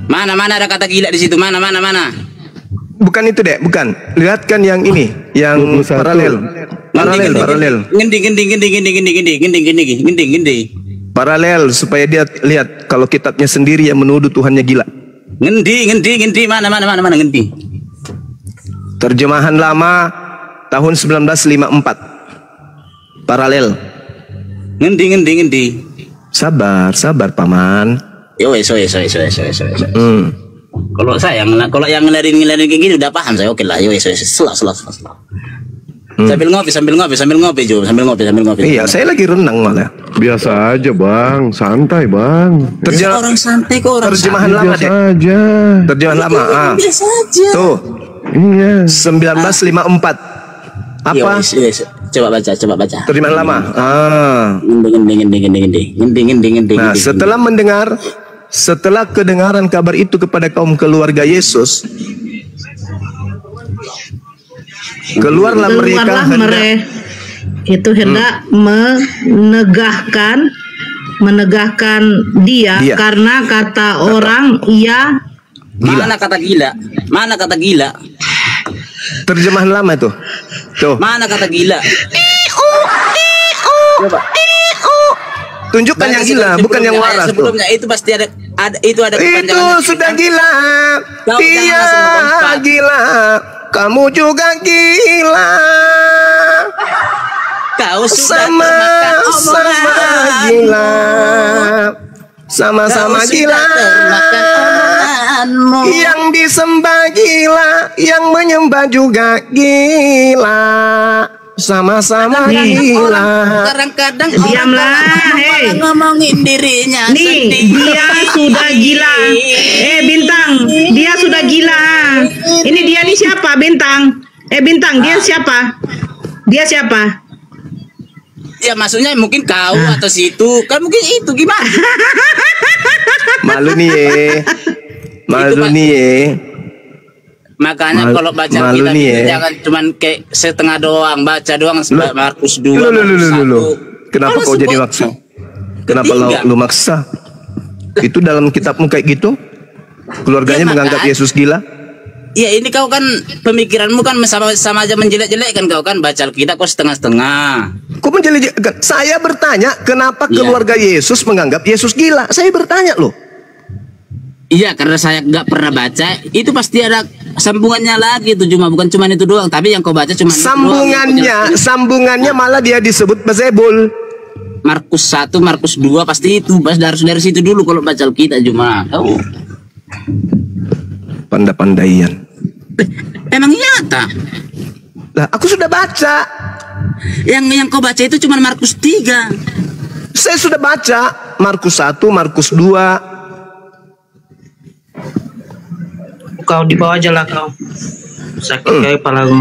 Mana ada kata gila di situ? Mana?
Bukan itu dek, bukan. Lihatkan yang ini, yang
21.
paralel.
Ngendi.
Paralel supaya dia lihat kalau kitabnya sendiri yang menuduh Tuhannya gila.
Ngendi. Mana ngendi.
Terjemahan lama tahun 1954. Paralel.
Ngendi.
Sabar paman.
Yo. Kalau yang ngelarin kayak gini udah paham saya, oke lah. Yo. Selah. Sambil ngopi Jo, sambil ngopi.
Iya, saya lagi renang malah.
Biasa aja, Bang. Santai, Bang.
Orang santai kok, orang
Terjemahan lama
Biasa
dek.
aja.
Terjemahan lama.
biasa aja.
Tuh,
Iya.
1954.
Yo,
Apa?
yes. Coba baca.
Terjemahan lama.
Ngendi.
Nah, setelah kedengaran kabar itu kepada kaum keluarga Yesus, keluarlah mereka hendak
menegahkan dia karena kata orang ia
Mana kata gila?
terjemahan lama tuh. Tuh.
Mana kata gila?
Tunjukkan yang gila, bukan yang waras tuh.
Sebelumnya itu pasti ada
Itu
kepanjangannya.
sudah gila.
Kau jangan
Dia
langsung melompat.
gila. Kamu juga gila.
Kau sudah
Sama-sama
termakan
gila.
omongan.
Sama-sama
Kau
gila.
sudah termakan omonganmu.
Yang disembah gila, yang menyembah juga gila. Sama-sama gila.
Kadang-kadang
Diamlah,
orang
hei.
malah ngomongin dirinya
nih
sendiri.
dia sudah gila. Bintang, dia sudah gila. Ini dia nih siapa Bintang? Bintang, dia siapa? Dia siapa?
Ya maksudnya mungkin kau atau situ. Kan mungkin itu gimana?
Malu nih ye. Malu nih ye.
Makanya kalau baca
malu
kitab
nih
itu
ya.
jangan cuman kayak setengah doang, baca doang Markus 2.
Loh. Kenapa kau jadi maksa? Kenapa lu maksa? Itu dalam kitabmu kayak gitu? Keluarganya
Ya,
menganggap
makanya.
Yesus gila?
Ya ini kau kan pemikiranmu kan sama aja menjelek-jelek kan kau kan baca Alkitab kau setengah-setengah.
Kok menjelek-jelekan? Saya bertanya, kenapa
Iya.
keluarga Yesus menganggap Yesus gila? Saya bertanya loh.
Iya karena saya nggak pernah baca, itu pasti ada sambungannya lagi itu bukan cuma itu doang, tapi yang kau baca cuma
Sambungannya malah dia disebut Bezebul.
Markus 1, Markus 2 pasti itu pas dari situ dulu kalau baca Alkitab cuma. Oh.
Pandai-pandaian.
Emang nyata.
Lah, aku sudah baca.
Yang kau baca itu cuma Markus 3.
Saya sudah baca Markus 1, Markus 2.
Kau di bawah aja lah kau. Sakit kayak kepalaku.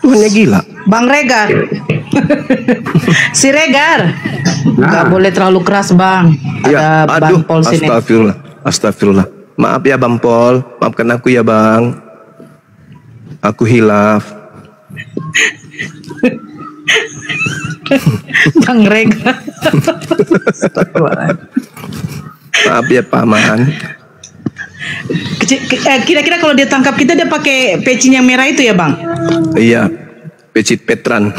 Tuhannya gila.
Bang Regar. Si Regar. Nggak boleh terlalu keras Bang.
Ya,
Ada
aduh,
Bang Pol sini.
astagfirullah. Maaf ya Bang Pol, maafkan aku ya Bang. Aku hilaf.
Bang Regar.
Maaf ya Paman.
Kira-kira kalau dia tangkap kita dia pakai peci yang merah itu ya Bang?
Iya, pecit Petran.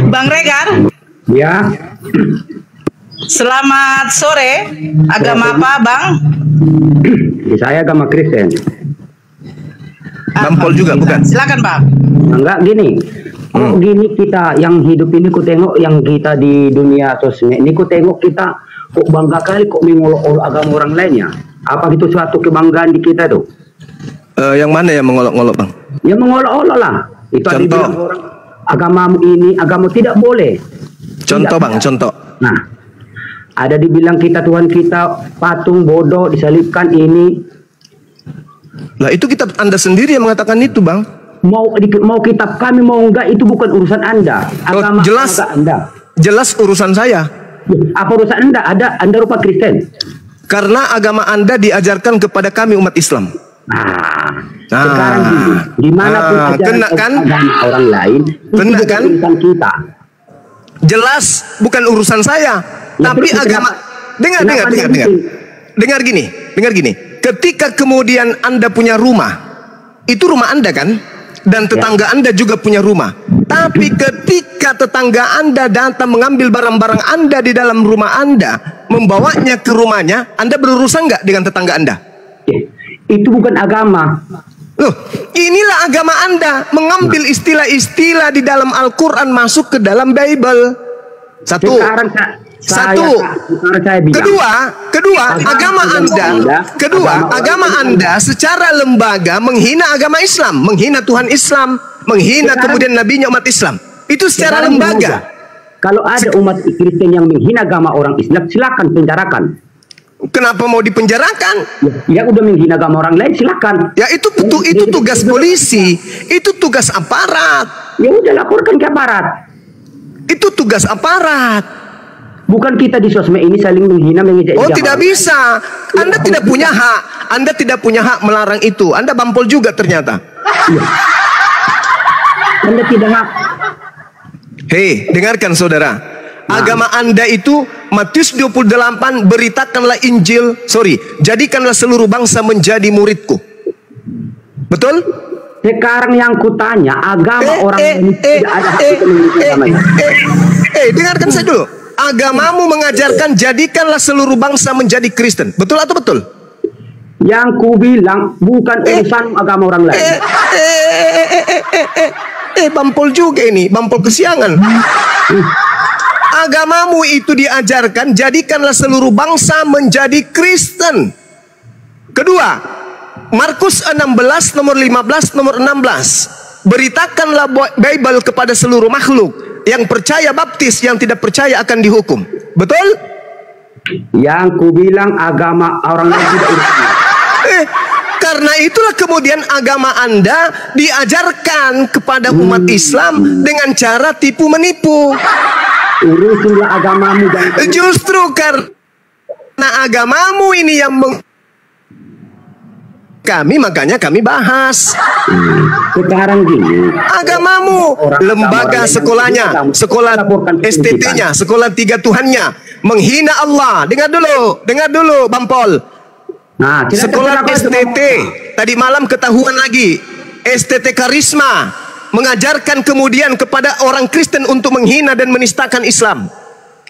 Bang Regar,
Ya,
selamat sore. Agama apa, Bang?
saya agama Kristen.
Bampol juga bukan?
Silakan, Bang.
Enggak gini. Kok gini kita yang hidup ini ku tengok yang kita di dunia sosmed ini ku tengok kita kok bangga kali kok mengolok-olok agama orang lainnya. Apa itu suatu kebanggaan di kita tuh?
Yang mana yang mengolok-olok, Bang?
Ya mengolok-olok lah. Itu ada
Contoh.
bilang orang agamamu ini agama tidak boleh.
Contoh,
Tidak.
Bang, contoh.
Nah, ada dibilang kita Tuhan kita patung bodoh disalibkan ini
Lah itu kitab Anda sendiri yang mengatakan itu, Bang.
mau kitab kami mau enggak itu bukan urusan Anda.
Oh,
Agama
jelas.
agama Anda.
Jelas urusan saya.
Apa urusan Anda? Anda rupa Kristen.
Karena agama Anda diajarkan kepada kami umat Islam.
Sekarang gini, dimanapun ajaran
kena kan?
agama orang lain,
Kena
itu
kan?
bukan urusan kita.
Jelas bukan urusan saya.
Ya,
Tapi
terus
agama dengar
kenapa dia bikin?
Dengar gini. Ketika kemudian Anda punya rumah, itu rumah Anda kan? Dan tetangga Anda juga punya rumah. Tapi ketika tetangga Anda datang mengambil barang-barang Anda di dalam rumah Anda, membawanya ke rumahnya, Anda berurusan nggak dengan tetangga Anda?
Itu bukan agama.
Loh, inilah agama Anda, mengambil istilah-istilah di dalam Al-Quran masuk ke dalam Bible. Satu.
Sekarang saya bilang.
Kedua, agama Anda secara lembaga menghina agama Islam, menghina Tuhan Islam, menghina kemudian nabinya umat Islam. Itu secara
Sekarang
lembaga.
aja. Kalau ada umat Kristen yang menghina agama orang Islam, silakan penjarakan.
Kenapa mau dipenjarakan?
Ya udah menghina agama orang lain, silakan.
Ya itu tugas polisi, itu tugas aparat.
Ya udah laporkan ke aparat.
Itu tugas aparat.
Bukan kita di sosmed ini saling menghina mengejek.
Oh, tidak bisa. Anda tidak punya hak. Anda tidak punya hak melarang itu. Anda bampol juga ternyata.
Anda tidak hak.
Hei, dengarkan saudara. Agama Anda itu Matius 28, jadikanlah seluruh bangsa menjadi muridku. Betul?
Sekarang yang kutanya, agama orang ini tidak ada hak kita memiliki agamanya.
Dengarkan saya dulu. Agamamu mengajarkan jadikanlah seluruh bangsa menjadi Kristen. Betul atau betul?
Yang ku bilang bukan urusan agama orang lain.
Bampol juga ini, bampol kesiangan. Agamamu itu diajarkan jadikanlah seluruh bangsa menjadi Kristen. Kedua, Markus 16 nomor 15 nomor 16. Beritakanlah Bible kepada seluruh makhluk. Yang percaya baptis, yang tidak percaya akan dihukum. Betul?
Yang ku bilang agama orang lain tidak urusan.
Karena itulah kemudian agama Anda diajarkan kepada umat Islam dengan cara tipu menipu.
Urusinlah agamamu dan
Justru karena agamamu ini yang makanya kami bahas.
Sekarang gini,
Agamamu, lembaga sekolahnya, sekolah STT-nya, sekolah tiga Tuhannya, menghina Allah. Dengar dulu, Bampol.
nah,
Sekolah STT, tadi malam ketahuan lagi, STT Karisma, mengajarkan kemudian kepada orang Kristen untuk menghina dan menistakan Islam.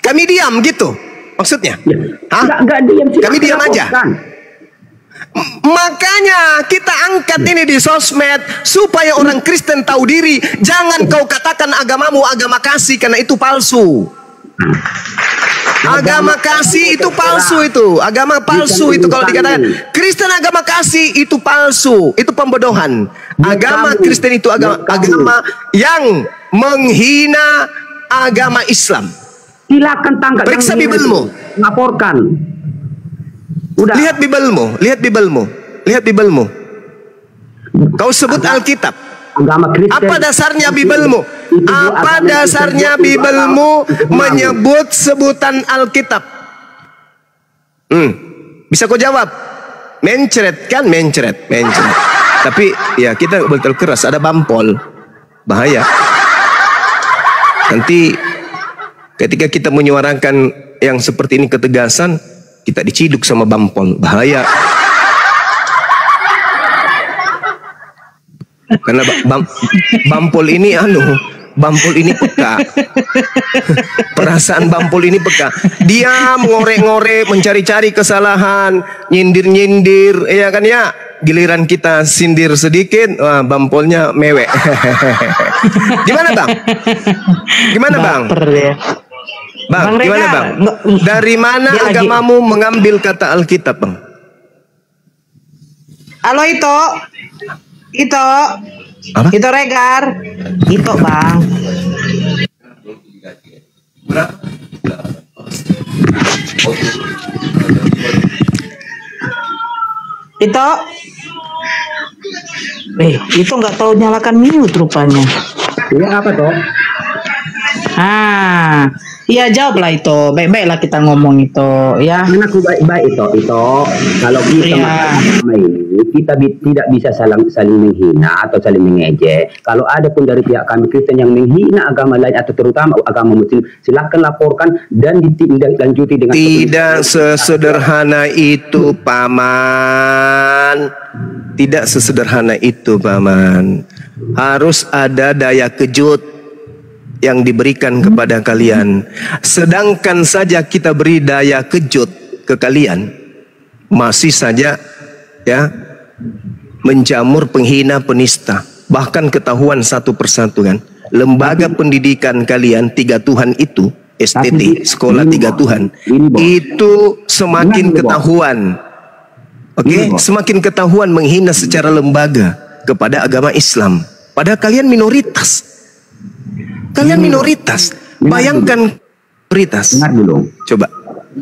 Kami diam gitu, maksudnya? Hah?
Enggak diam,
Kami diam aja. Makanya kita angkat ini di sosmed supaya orang Kristen tahu diri. Jangan kau katakan agamamu agama kasih karena itu palsu. Agama kasih itu palsu itu. Agama palsu itu kalau dikatakan Kristen agama kasih itu palsu. Itu pembodohan. Agama Kristen itu agama yang menghina agama Islam.
Silakan tangkap.
Periksa Bibelmu.
Laporkan. Udah.
Lihat Bibelmu. Kau sebut Alkitab.
Agama Kristen.
Apa dasarnya Bibelmu? Apa dasarnya Bibelmu menyebut sebutan Alkitab? Bisa kau jawab? Mencret kan? Mencret. Tapi ya kita betul keras. Ada bampol. Bahaya. Nanti ketika kita menyuarakan yang seperti ini ketegasan, kita diciduk sama bampol. Bahaya. Karena Bampol ini Bampol ini peka. Perasaan Bampol ini peka. Dia mengorek-ngorek, mencari-cari kesalahan, nyindir-nyindir, ya kan ya. Giliran kita sindir sedikit, wah, Bampolnya mewek. Gimana Bang? Gimana Bang?
Baper ya.
Bang,
Bang
gimana
Regar,
Bang? Dari mana
dia lagi-
agamamu mengambil kata Alkitab, Bang?
Halo Ito.
Apa?
Ito Regar. Ito Bang. Ito. Itu nggak tahu nyalakan mute rupanya.
Ya apa toh?
Iya jawablah itu. Baik-baiklah kita ngomong itu, ya.
Kan aku baik-baik itu. Kalau kita
Iya.
agama ini, kita tidak bisa saling menghina atau saling mengejek. Kalau ada pun dari pihak kami Kristen yang menghina agama lain atau terutama agama Muslim, silakan laporkan dan ditindaklanjuti dengan
Tidak sesederhana itu, Paman. Tidak sesederhana itu, Paman. Harus ada daya kejut yang diberikan kepada kalian. Sedangkan saja kita beri daya kejut ke kalian, masih saja ya menjamur, penghina, penista. Bahkan ketahuan satu persatu kan. Lembaga pendidikan kalian 3 Tuhan itu, STT, sekolah 3 Tuhan, itu semakin ketahuan. Oke, semakin ketahuan menghina secara lembaga kepada agama Islam. Padahal kalian minoritas. Kalian minoritas. Bayangkan minoritas.
Dengar dulu.
Coba.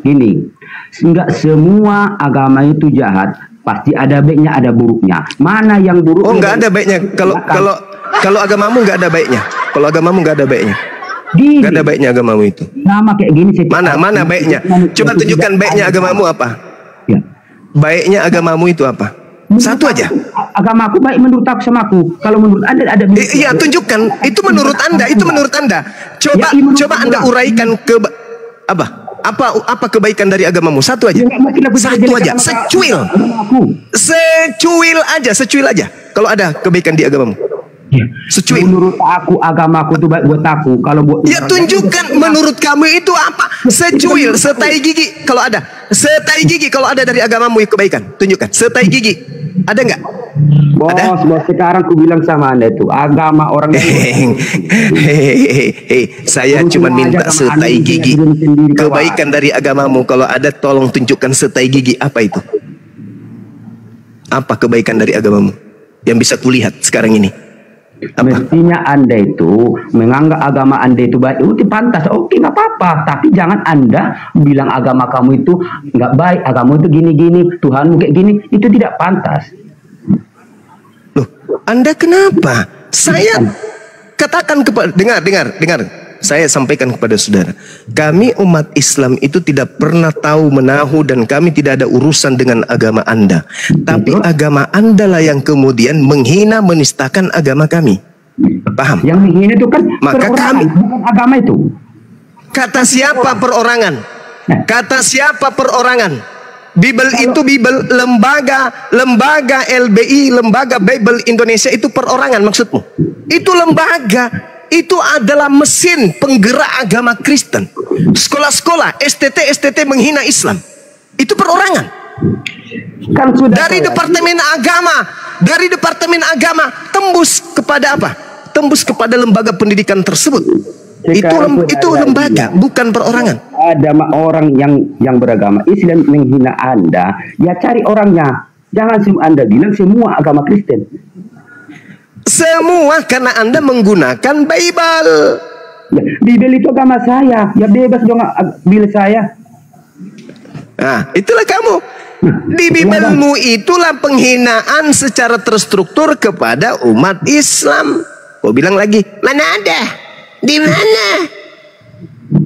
Gini, enggak semua agama itu jahat. Pasti ada baiknya, ada buruknya. Mana yang buruk?
Oh, nggak ada baiknya. Kalau agamamu nggak ada baiknya. Kalau agamamu nggak ada baiknya.
Gini,
Nggak ada baiknya agamamu itu.
sama kayak gini.
Mana baiknya? Coba tunjukkan baiknya agamamu apa.
Ya.
Baiknya agamamu itu apa? Satu aja.
Agama aku baik menurut aku sama aku. Kalau menurut Anda ada
Iya, tunjukkan. Itu menurut Anda. Itu menurut Anda. Coba,
Ya, menurut
coba Anda
Anda.
uraikan ke apa? Apa kebaikan dari agamamu? Satu aja.
Ya, nggak mungkin aku
Satu
jelek-jelekan
aja.
sama
Secuil.
agama aku.
Secuil aja. Kalau ada kebaikan di agamamu.
Ya.
Secuil.
Menurut aku agama aku itu baik buat aku. Kalau buat
Ya tunjukkan menurut kamu itu apa? Secuil, setai gigi kalau ada. Setai gigi kalau ada dari agamamu yang kebaikan. Tunjukkan. Setai gigi. Ada nggak? Ada?
Bos, sekarang aku bilang sama Anda itu agama orang
Saya cuma minta setai gigi. Kebaikan dari agamamu kalau ada tolong tunjukkan setai gigi. Apa itu? Apa kebaikan dari agamamu yang bisa kulihat sekarang ini? Apa?
Mestinya Anda itu menganggap agama Anda itu baik, itu pantas, oke nggak apa-apa. Tapi jangan Anda bilang agama kamu itu nggak baik, agama itu gini-gini, Tuhanmu kayak gini, itu tidak pantas.
Loh, Anda kenapa? Saya katakan kepada dengar. Saya sampaikan kepada saudara, kami umat Islam itu tidak pernah tahu menahu dan kami tidak ada urusan dengan agama Anda. Tapi agama Anda lah yang kemudian menghina, menistakan agama kami. Paham?
Yang menghina itu kan
Maka
perorangan,
kami-
bukan agama itu.
Kata siapa perorangan? Kata siapa perorangan? Bible itu Bible, lembaga LBI, lembaga Bible Indonesia itu perorangan maksudmu? Itu lembaga. Itu adalah mesin penggerak agama Kristen. Sekolah-sekolah, STT menghina Islam. Itu perorangan.
Kan sudah
Dari Departemen Agama tembus kepada apa? Tembus kepada lembaga pendidikan tersebut.
Sekarang
Itu
sudah
lembaga, bukan perorangan.
ada orang yang beragama Islam menghina Anda, ya cari orangnya. Jangan Anda bilang semua agama Kristen.
Semua karena Anda menggunakan Bible.
Ya, Bible itu agama saya, ya bebas dong Bible saya.
Nah, itulah kamu. Di Biblemu itulah penghinaan secara terstruktur kepada umat Islam. Kau bilang lagi, mana ada? Di mana?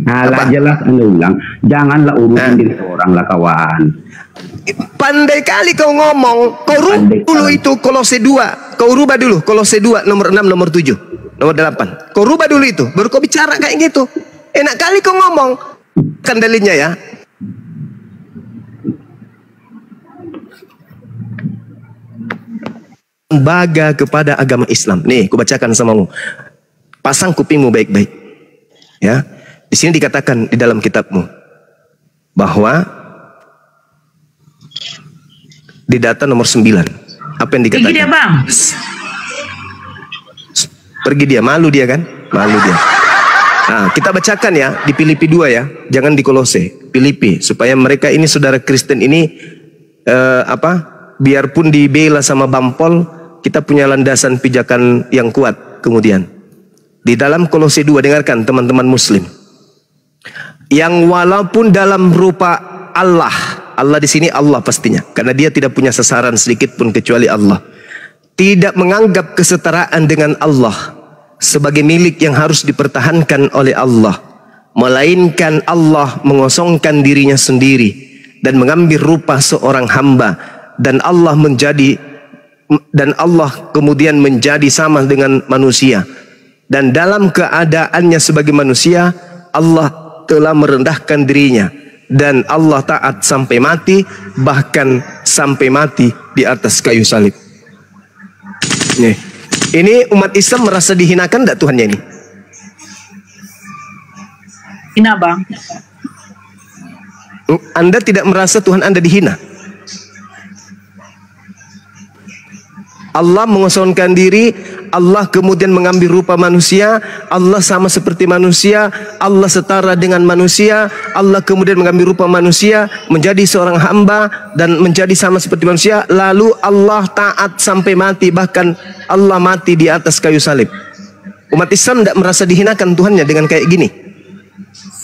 Nah, lah
Apa?
jelas Anda ulang, janganlah urusin diri orang lah kawan.
Pandai kali kau ngomong. Kau rubah dulu itu Kolose 2. Kau rubah dulu Kolose 2 nomor 6, nomor 7, nomor 8. Kau rubah dulu itu, baru kau bicara kayak gitu. Enak kali kau ngomong. Kan dalilnya ya. lembaga kepada agama Islam. Nih, aku bacakan samamu. Pasang kupingmu baik-baik. Ya. Di sini dikatakan di dalam kitabmu bahwa di data nomor 9. Apa yang dikatakan?
Pergi dia, Bang.
Pergi dia, malu dia kan? Malu dia. Nah, kita bacakan ya di Filipi 2 ya, jangan di Kolose, Filipi, supaya mereka ini saudara Kristen ini biarpun dibela sama Bampol, kita punya landasan pijakan yang kuat. Kemudian di dalam Kolose 2, dengarkan teman-teman muslim, yang walaupun dalam rupa Allah di sini Allah pastinya, karena dia tidak punya sasaran sedikit pun kecuali Allah, tidak menganggap kesetaraan dengan Allah sebagai milik yang harus dipertahankan oleh Allah, melainkan Allah mengosongkan dirinya sendiri dan mengambil rupa seorang hamba, dan Allah kemudian menjadi sama dengan manusia, dan dalam keadaannya sebagai manusia Allah telah merendahkan dirinya, dan Allah taat sampai mati, bahkan sampai mati di atas kayu salib. Nih. Ini umat Islam merasa dihinakan enggak Tuhannya ini?
Hina, Bang.
Anda tidak merasa Tuhan Anda dihina? Allah mengosongkan diri, Allah kemudian mengambil rupa manusia, Allah sama seperti manusia, Allah setara dengan manusia, Allah kemudian mengambil rupa manusia, menjadi seorang hamba dan menjadi sama seperti manusia, lalu Allah taat sampai mati, bahkan Allah mati di atas kayu salib. Umat Islam tidak merasa dihinakan Tuhannya dengan kayak gini?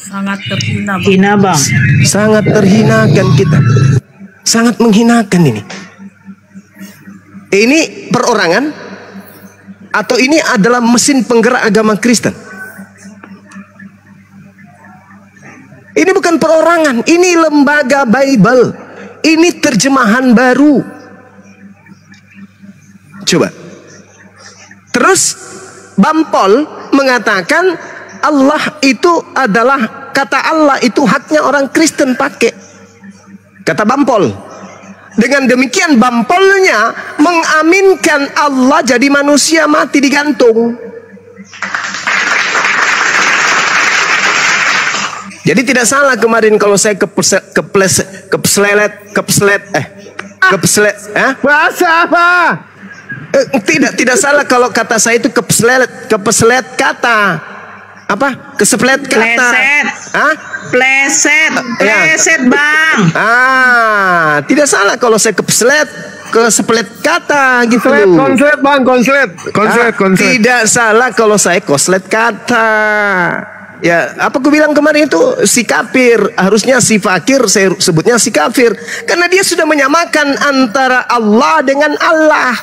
Sangat terhina, Bang. Hina, Bang.
Sangat terhinakan kita. Sangat menghinakan ini. Ini perorangan atau ini adalah mesin penggerak agama Kristen? Ini bukan perorangan, ini lembaga Bible. Ini terjemahan baru. Coba. Terus Bampol mengatakan Allah itu adalah, kata Allah itu haknya orang Kristen pakai. Kata Bampol. Dengan demikian Bampolnya mengaminkan Allah jadi manusia mati digantung. Jadi tidak salah kemarin kalau saya
Bahasa apa?
Tidak salah kalau kata saya itu kepeslet kata. Apa? Keseplet kata.
Pleset.
Hah? Pleset,
Bang.
Tidak salah kalau saya keseplet kata gitu.
Konslet bang, konslet.
Tidak salah kalau saya koslet kata. Ya, apa aku bilang kemarin itu si kafir, harusnya si fakir, saya sebutnya si kafir, karena dia sudah menyamakan antara Allah dengan Allah.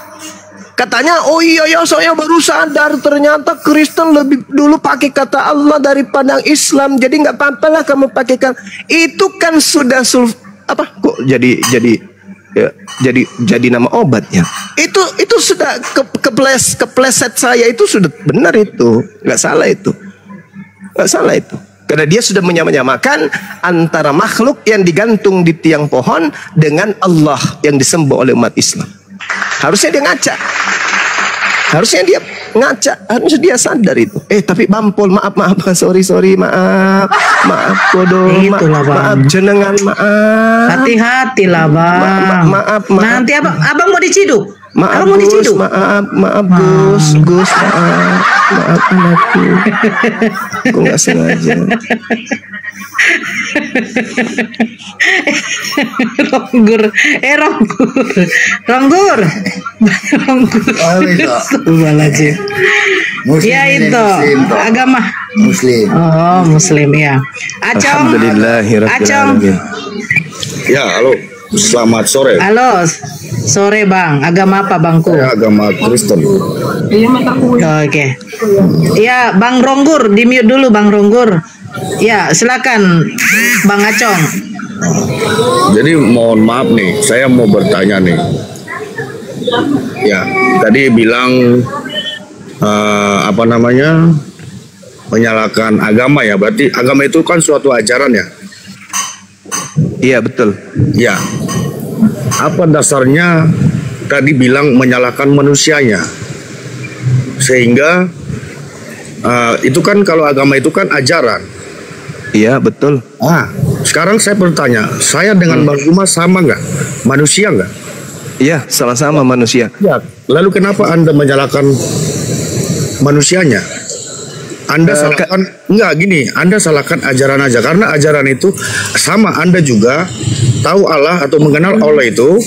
Katanya, oh iya ya saya baru sadar ternyata Kristen lebih dulu pakai kata Allah daripada Islam. Jadi nggak apa-apa lah kamu pakaikan. Itu kan sudah kok jadi nama obatnya. Itu sudah kepleset saya, itu sudah benar, itu nggak salah itu. Nggak salah itu. Karena dia sudah menyamakan antara makhluk yang digantung di tiang pohon dengan Allah yang disembah oleh umat Islam. Harusnya dia ngaca. Harusnya dia sadar itu. Tapi Bampol, maaf, sorry, maaf kodo, maaf jenengan, maaf.
Hati-hatilah, Bang.
Maaf.
Nanti abang mau diciduk.
Maaf Gus, maaf Gus, maaf anakku. Aku nggak sengaja.
Ronggur. Ya itu agama
Muslim.
Oh, Muslim ya. Acong.
Ya, halo. Selamat sore.
Halo. Sore, Bang. Agama apa, Bangku?
Saya agama Kristen.
Oke. Ya, Bang Ronggur, di-mute dulu Bang Ronggur. Ya, silakan Bang Acong.
Jadi mohon maaf nih, saya mau bertanya nih. Ya, tadi bilang menyalahkan agama ya. Berarti agama itu kan suatu ajaran ya.
Iya betul.
Ya. Apa dasarnya tadi bilang menyalahkan manusianya. Sehingga itu kan kalau agama itu kan ajaran.
Iya, betul.
Sekarang saya bertanya, saya dengan Bang Zuma sama nggak? Manusia nggak?
Iya, sama-sama manusia.
Ya. Lalu kenapa Anda menyalahkan manusianya? Anda salahkan, enggak gini, Anda salahkan ajaran aja. Karena ajaran itu sama, Anda juga tahu Allah atau mengenal Allah itu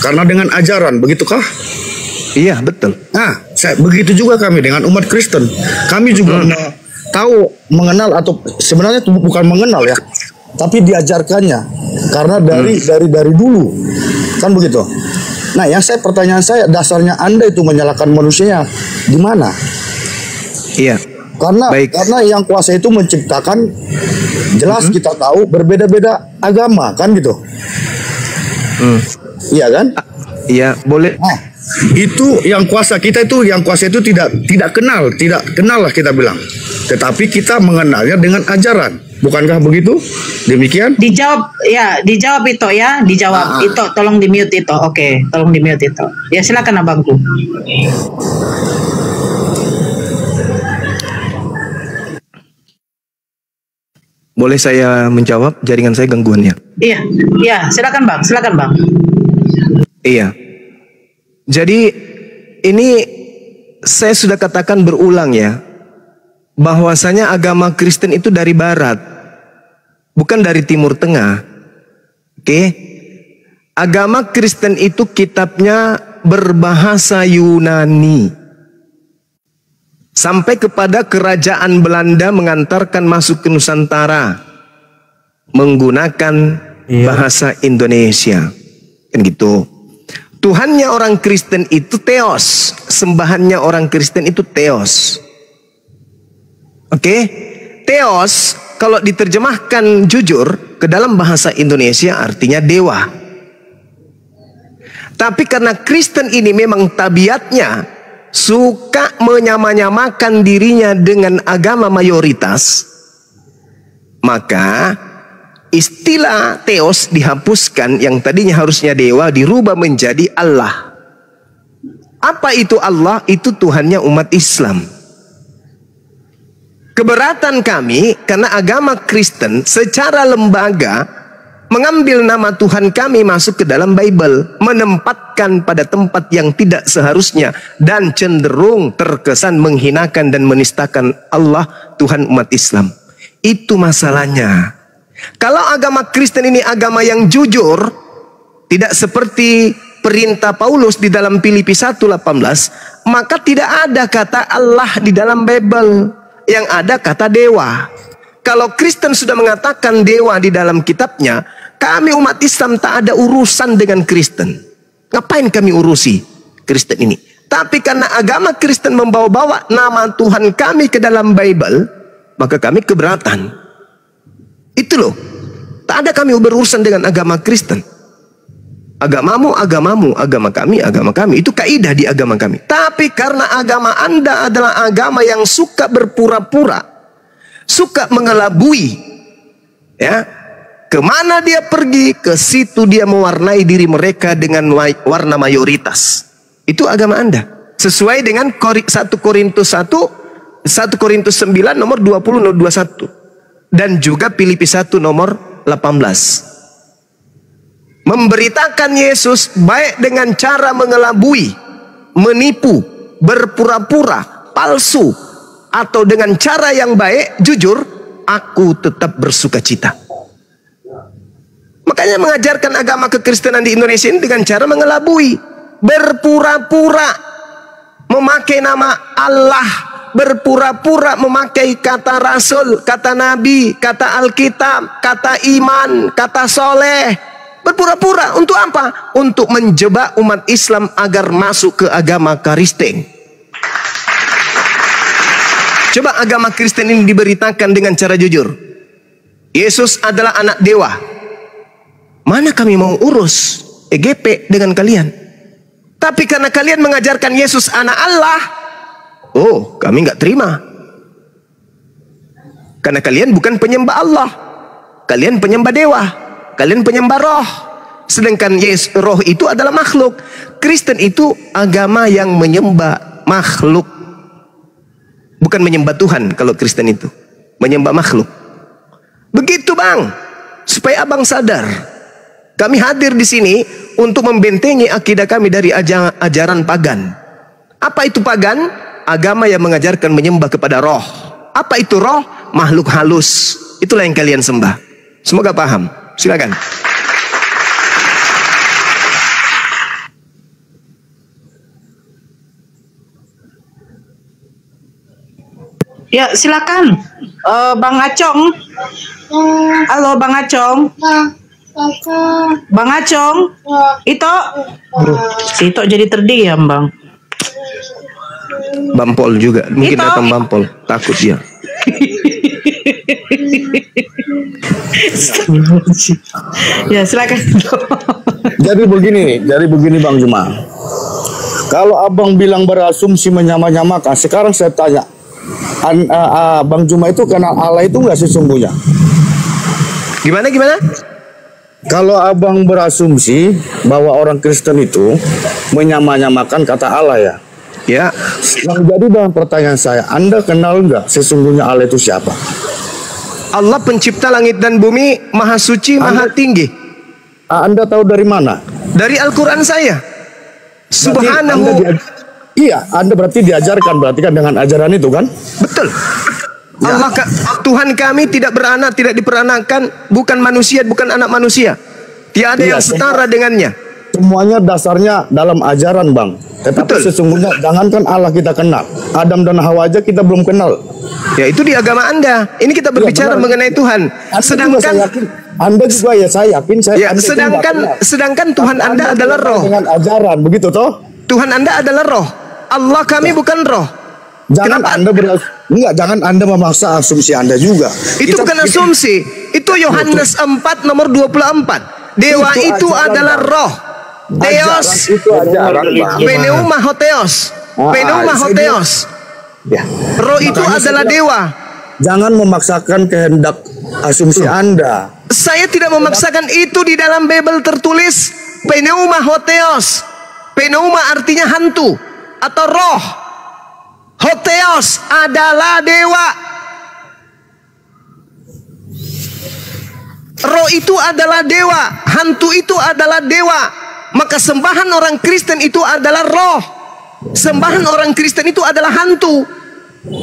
karena dengan ajaran, begitukah?
Iya, betul.
Begitu juga kami dengan umat Kristen. Kami juga tahu, mengenal atau sebenarnya itu bukan mengenal ya, tapi diajarkannya karena dari dulu kan begitu. Nah, pertanyaan saya, dasarnya Anda itu menyalahkan manusianya di mana?
Iya.
Karena yang kuasa itu menciptakan, jelas kita tahu berbeda-beda agama kan gitu. Iya kan?
Iya, boleh.
Itu yang kuasa kita itu, tidak kenal lah kita bilang. Tetapi kita mengenalnya dengan ajaran. Bukankah begitu? Demikian?
Dijawab itu ya, dijawab. Itu tolong di mute itu. Oke, tolong di mute itu. Ya, silakan abangku.
Boleh saya menjawab? Jaringan saya gangguannya.
Iya, silakan Bang,
Iya. Jadi ini saya sudah katakan berulang ya, bahwasanya agama Kristen itu dari barat, bukan dari Timur Tengah. Oke? Agama Kristen itu kitabnya berbahasa Yunani. Sampai kepada kerajaan Belanda mengantarkan masuk ke Nusantara menggunakan bahasa Indonesia. Kan gitu. Tuhannya orang Kristen itu Theos, sembahannya orang Kristen itu Theos. Oke? Theos kalau diterjemahkan jujur ke dalam bahasa Indonesia artinya dewa. Tapi karena Kristen ini memang tabiatnya suka menyamakan dirinya dengan agama mayoritas, maka istilah Theos dihapuskan, yang tadinya harusnya dewa dirubah menjadi Allah. Apa itu Allah? Itu Tuhannya umat Islam. Keberatan kami karena agama Kristen secara lembaga mengambil nama Tuhan kami masuk ke dalam Bible, menempatkan pada tempat yang tidak seharusnya, dan cenderung terkesan menghinakan dan menistakan Allah, Tuhan umat Islam. Itu masalahnya. Kalau agama Kristen ini agama yang jujur, tidak seperti perintah Paulus di dalam Filipi 1:18, maka tidak ada kata Allah di dalam Bible, yang ada kata dewa. Kalau Kristen sudah mengatakan dewa di dalam kitabnya, kami umat Islam tak ada urusan dengan Kristen. Ngapain kami urusi Kristen ini? Tapi karena agama Kristen membawa-bawa nama Tuhan kami ke dalam Bible, maka kami keberatan. Itu loh. Tak ada kami berurusan dengan agama Kristen. Agamamu, agamamu, agama kami. Itu kaidah di agama kami. Tapi karena agama Anda adalah agama yang suka berpura-pura, suka mengelabui, ya, kemana dia pergi, ke situ dia mewarnai diri mereka dengan warna mayoritas. Itu agama Anda. Sesuai dengan 1 Korintus 9 nomor 20 21. Dan juga Filipi 1 nomor 18. Memberitakan Yesus baik dengan cara mengelabui, menipu, berpura-pura, palsu, atau dengan cara yang baik, jujur, aku tetap bersuka cita. Makanya mengajarkan agama kekristenan di Indonesia ini dengan cara mengelabui, berpura-pura memakai nama Allah, berpura-pura memakai kata Rasul, kata Nabi, kata Alkitab, kata iman, kata soleh. Berpura-pura untuk apa? Untuk menjebak umat Islam agar masuk ke agama Kristen. Coba agama Kristen ini diberitakan dengan cara jujur. Yesus adalah anak dewa. Mana kami mau urus EGP dengan kalian? Tapi karena kalian mengajarkan Yesus anak Allah, oh, kami nggak terima. Karena kalian bukan penyembah Allah, kalian penyembah dewa, kalian penyembah roh, Sedangkan roh itu adalah makhluk. Kristen itu agama yang menyembah makhluk. Bukan menyembah Tuhan kalau Kristen itu. Menyembah makhluk. Begitu Bang. Supaya Abang sadar. Kami hadir di sini untuk membentengi akidah kami dari ajaran pagan. Apa itu pagan? Agama yang mengajarkan menyembah kepada roh. Apa itu roh? Makhluk halus. Itulah yang kalian sembah. Semoga paham. Silakan.
Ya, silakan. Bang Acong. Halo Bang Acong. Bang Acong. Ito. Si Ito jadi terdiam, Bang.
Bampol juga. Mungkin
Ito.
datang Bampol. Takut dia.
Ya, silakan.
Jadi begini Bang Juma. Kalau abang bilang berasumsi menyamakan, sekarang saya tanya, Bang Juma itu kenal Allah itu nggak sesungguhnya?
Gimana?
Kalau abang berasumsi bahwa orang Kristen itu menyamakan kata Allah ya.
Ya.
Yang jadi dalam pertanyaan saya, Anda kenal nggak sesungguhnya Allah itu siapa?
Allah pencipta langit dan bumi, maha suci, maha tinggi.
Anda tahu dari mana?
Dari Al-Quran saya. Subhanahu.
Anda berarti diajarkan, berarti kan dengan ajaran itu kan?
Betul.
Ya.
Tuhan kami tidak beranak, tidak diperanakan, bukan manusia, bukan anak manusia. Tiada yang setara dengannya.
Semuanya dasarnya dalam ajaran Bang. Tetapi
Betul.
sesungguhnya jangankan Allah kita kenal, Adam dan Hawa aja kita belum kenal.
Ya itu di agama Anda. Ini kita berbicara mengenai Tuhan.
Anda juga saya yakin
sedangkan Tuhan Anda adalah roh.
Dengan ajaran begitu toh?
Tuhan Anda adalah roh. Allah kami bukan roh.
Jangan Anda memaksa asumsi Anda juga.
Itu bukan asumsi. Itu Yohanes 4 nomor 24. Dewa itu adalah roh. Theos.
Itu ajaran.
Pneuma hotheos. Pneuma hotheos.
Ya.
Roh itu adalah dewa.
Jangan memaksakan kehendak asumsi Anda.
Saya tidak memaksakan itu di dalam Bible tertulis pneuma hotheos. Pneuma artinya hantu atau roh. Hotheos adalah dewa. Roh itu adalah dewa, hantu itu adalah dewa. Maka sembahan orang Kristen itu adalah roh. Sembahan orang Kristen itu adalah hantu.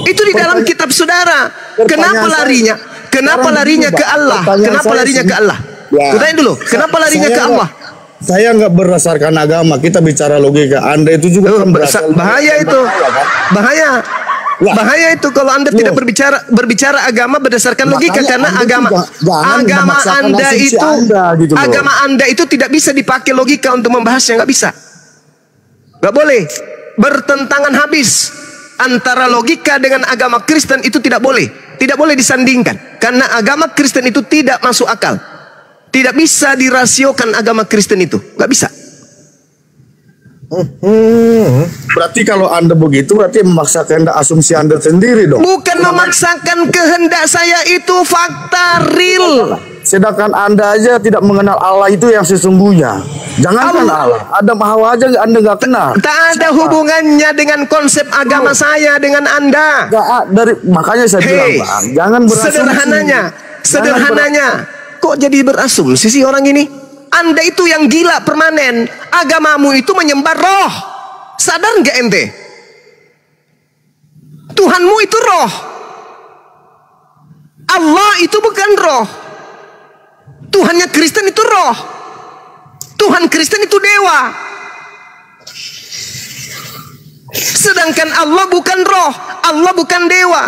Itu di dalam kitab saudara. Kenapa larinya? Kenapa larinya ke Allah? Kenapa larinya ke Allah? Kutanya dulu, kenapa larinya ke Allah?
Saya nggak berdasarkan agama, kita bicara logika. Anda itu juga kan
bahaya itu. Bahaya. Bahaya itu kalau Anda tidak berbicara agama berdasarkan logika, karena agama Anda itu tidak bisa dipakai logika untuk membahasnya, nggak bisa. Nggak boleh. Bertentangan habis. Antara logika dengan agama Kristen itu tidak boleh. Tidak boleh disandingkan. Karena agama Kristen itu tidak masuk akal. Tidak bisa dirasiokan agama Kristen itu. Nggak bisa.
Berarti kalau Anda begitu, berarti memaksakan asumsi Anda sendiri dong.
Bukan memaksakan kehendak saya, itu fakta real.
Sedangkan Anda aja tidak mengenal Allah itu yang sesungguhnya. Jangankan Allah, Adam Hawa aja Anda nggak kenal.
Tak ada hubungannya dengan konsep agama saya dengan Anda.
Makanya saya bilang, Bang, jangan berasumsi.
Sederhananya, kok jadi berasumsi sih orang ini? Anda itu yang gila permanen. Agamamu itu menyembah roh. Sadar nggak ente? Tuhanmu itu roh. Allah itu bukan roh. Tuhannya Kristen itu roh. Tuhan Kristen itu dewa. Sedangkan Allah bukan roh. Allah bukan dewa.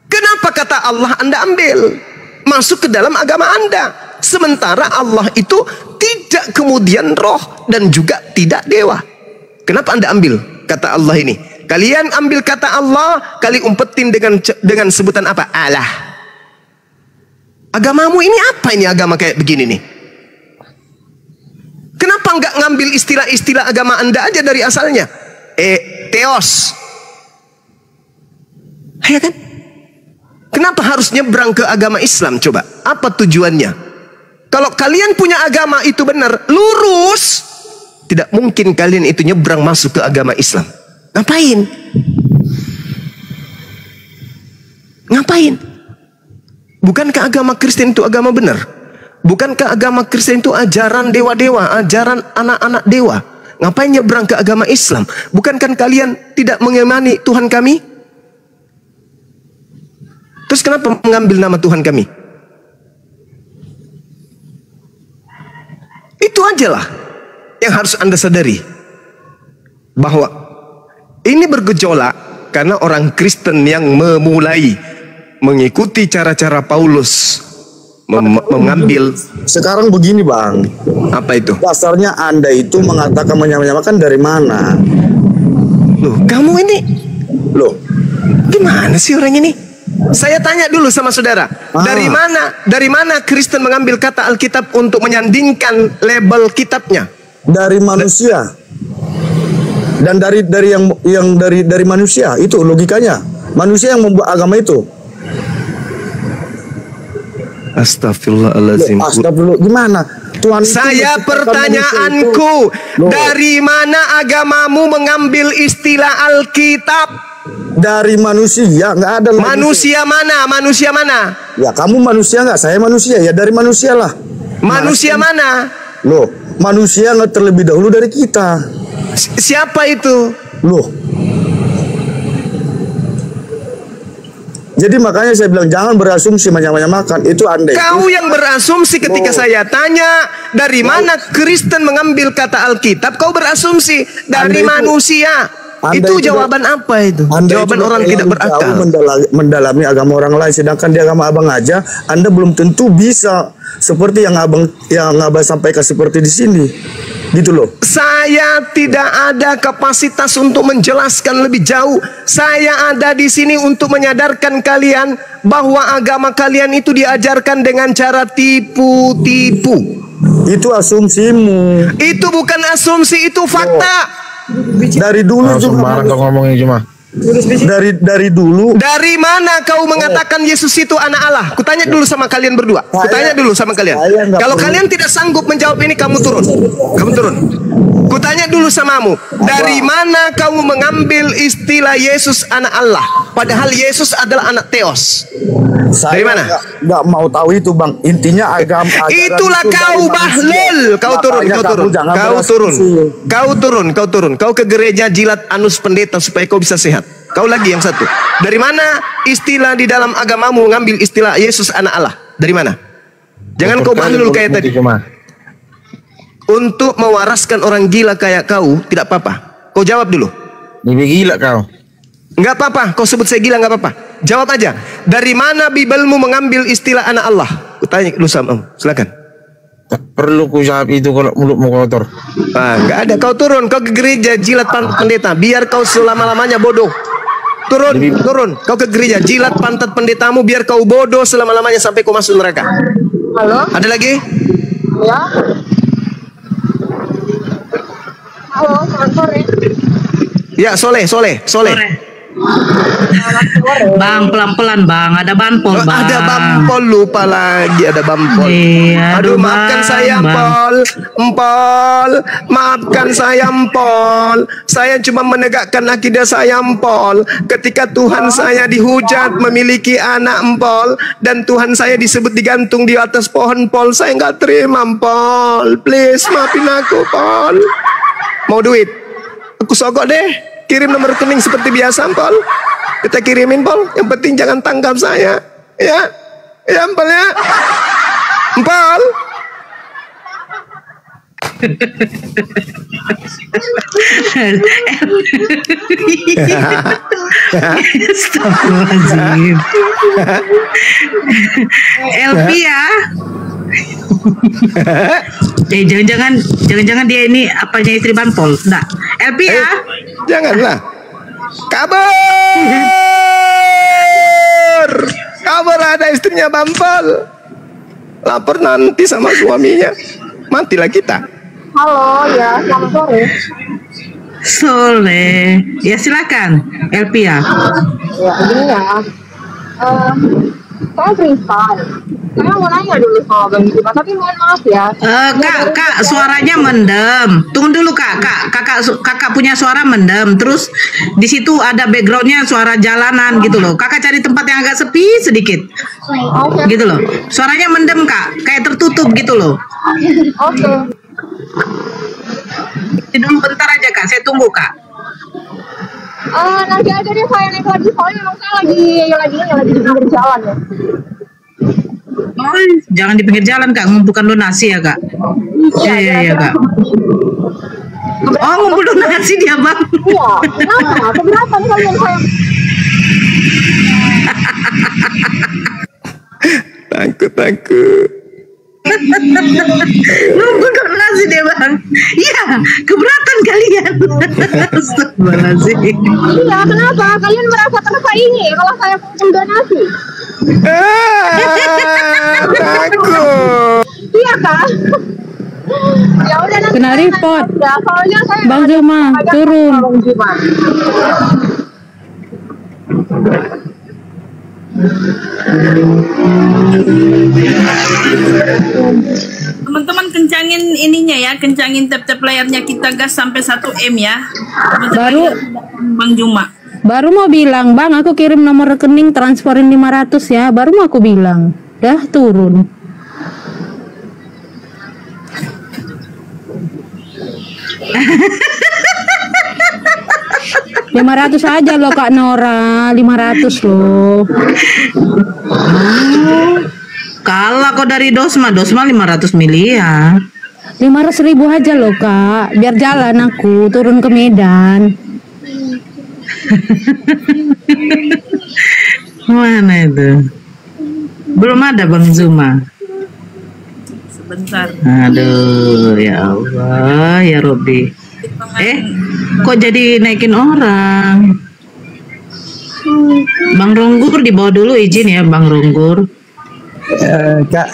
Kenapa kata Allah Anda ambil masuk ke dalam agama Anda? Sementara Allah itu tidak kemudian roh dan juga tidak dewa. Kenapa Anda ambil kata Allah ini? Kalian ambil kata Allah, kali umpetin dengan sebutan apa? Allah. Agamamu ini apa ini agama kayak begini nih? Kenapa nggak ngambil istilah-istilah agama Anda aja dari asalnya? Theos. Ya kan? Kenapa harus nyebrang ke agama Islam coba? Apa tujuannya? Kalau kalian punya agama itu benar, lurus, tidak mungkin kalian itu nyebrang masuk ke agama Islam. Ngapain? Ngapain? Bukankah agama Kristen itu agama benar? Bukankah agama Kristen itu ajaran dewa-dewa, ajaran anak-anak dewa? Ngapain nyebrang ke agama Islam? Bukankah kalian tidak mengimani Tuhan kami? Terus kenapa mengambil nama Tuhan kami? Itu ajalah yang harus Anda sadari, bahwa ini bergejolak karena orang Kristen yang memulai mengikuti cara-cara Paulus mengambil.
Sekarang begini Bang,
Apa itu?
dasarnya Anda itu mengatakan menyamakan dari mana?
Loh, kamu ini
Loh,
gimana sih orang ini? Saya tanya dulu sama saudara, dari mana Kristen mengambil kata Alkitab untuk menyandingkan label kitabnya?
dari manusia. Dan dari manusia, itu logikanya. Manusia yang membuat agama itu.
Astagfirullahaladzim.
Astagfirullah, gimana? Tuhan itu
Saya
menciptakan
pertanyaanku,
manusia itu. Loh,
dari mana agamamu mengambil istilah Alkitab?
dari manusia, nggak ada lagi.
Manusia mana? Manusia mana?
Ya kamu manusia nggak? Saya manusia, ya dari manusia lah.
Manusia mana?
Loh, manusia nggak terlebih dahulu dari kita.
Siapa itu?
Loh. Jadi makanya saya bilang jangan berasumsi menyamakan. Itu Anda
Kau
itu.
yang berasumsi ketika saya tanya dari mana Kristen mengambil kata Alkitab, kau berasumsi dari
Anda itu-
manusia.
Anda
Itu
itu-
jawaban apa itu?
Anda
Jawaban
itu
orang
terlalu
tidak
jauh
berakal.
mendalami agama orang lain, sedangkan di agama abang aja Anda belum tentu bisa seperti yang abang sampaikan seperti di sini, gitu loh.
Saya tidak ada kapasitas untuk menjelaskan lebih jauh. Saya ada di sini untuk menyadarkan kalian bahwa agama kalian itu diajarkan dengan cara tipu-tipu.
Itu asumsimu.
Itu bukan asumsi, itu fakta.
Dari dulu juga
Sembarang kau ngomongin cuma.
dari dulu
Dari mana kau mengatakan Yesus itu anak Allah? Kutanya dulu sama kalian berdua. Kutanya dulu sama kalian.
saya nggak
Kalau
perlu.
kalian tidak sanggup menjawab ini, kamu turun. Kamu turun. Kutanya dulu samamu. Dari mana kamu mengambil istilah Yesus anak Allah? Padahal Yesus adalah anak Theos.
saya
Dari mana?
nggak mau tahu itu Bang. Intinya agama ajaran
Itulah
itu
kau
dari
bahlul.
manusia.
Kau turun,
Makanya
kau
kamu
turun.
jangan
Kau turun.
berasumsi.
Kau turun, kau turun. Kau ke gereja jilat anus pendeta supaya kau bisa sehat. Kau lagi yang satu. Dari mana istilah di dalam agamamu mengambil istilah Yesus anak Allah? Dari mana? Jangan kau bahlul kayak tadi.
Cuma.
Untuk mewaraskan orang gila kayak kau tidak apa-apa. Kau jawab dulu.
Lebih gila kau.
Enggak apa-apa. Kau sebut saya gila enggak apa-apa. Jawab aja. Dari mana Bibelmu mengambil istilah anak Allah? Kutanya dulu sama. Silakan.
Tak perlu ku jawab itu kalau mulutmu kotor.
Enggak ada. Kau turun. Kau ke gereja jilat pantat pendeta. Biar kau selama-lamanya bodoh. Turun, turun. Kau ke gereja jilat pantat pendetamu biar kau bodoh selama-lamanya sampai kau masuk neraka.
Halo?
Ada lagi?
Ya? Halo, selamat sore.
Ya, Soleh.
Sore. Bang, pelan-pelan bang, ada banpol
Oh,
bang.
ada bampol, lupa lagi ada bampol.
Iya,
Aduh,
aduh,
maafkan
Bang,
saya,
Bang.
Empol. Maafkan saya, Empol. Saya cuma menegakkan akidah saya, Empol. Ketika Tuhan saya dihujat memiliki anak, Empol, dan Tuhan saya disebut digantung di atas pohon, Empol, saya nggak terima, Empol. Please, maafin aku, Empol. Mau duit? Aku sogok deh. Kirim nomor rekening seperti biasa, Empol. Kita kirimin, Pol. Yang penting jangan tangkap saya. Ya. Ya, Empol ya. Empol.
Astagfirullahaladzim. Elvi ya. Jangan-jangan dia ini apanya istri banpol. Enggak. Elvi ya.
Janganlah. Kabur. Kabur ada istrinya Bampol. Lapor nanti sama suaminya. Matilah kita.
Halo, ya, selamat sore.
Soleh. Ya silakan. Elvi ya.
Ya, gini ya. Saya Kristen. Saya mau nanya dulu sama Bang Dimas, tapi mohon maaf ya.
Kak, suaranya mendem. Tunggu dulu kak, kakak punya suara mendem. Terus di situ ada backgroundnya suara jalanan gitu loh. Kakak cari tempat yang agak sepi sedikit,
Oke.
gitu loh. Suaranya mendem kak, kayak tertutup gitu loh.
Oke.
Dulu bentar aja kak, saya tunggu kak.
Nanti aja deh saya naik lagi, soalnya memang saya lagi di pinggir jalan ya.
Oh, jangan di pinggir jalan kak, ngumpulkan donasi ya kak. Iya kak. Oh, ngumpul donasi dia bang.
Iya, kenapa? Keberatan kalian saya?
Takut.
Ngumpul donasi dia bang. Iya, keberatan kalian. Astagfirullahaladzim.
Iya, kenapa? Kalian merasa tersaingi kalau saya kumpul donasi?
Takut.
Iya kan? Ya udah nanti
Kena
saya
report.
naik aja, soalnya saya
Bang Zuma,
ada
turun.
sama Bang Zuma.
Teman-teman kencangin ininya ya, kencangin tap-tap layarnya, kita gas sampai 1 M ya.
Baru
Bang Juma.
baru mau bilang, Bang, aku kirim nomor rekening transferin 500 ya. Baru mau aku bilang, dah turun. $500 aja loh Kak Nora, 500 loh.
Kalau kau dari Dosma 500 miliar.
500.000 aja loh Kak, biar jalan aku turun ke Medan.
Mana itu? Belum ada Bang Zuma.
Sebentar.
Aduh, ya Allah, ya Robbi. Kok jadi naikin orang? Bang Ronggur dibawa dulu, izin ya Bang Ronggur.
Kak,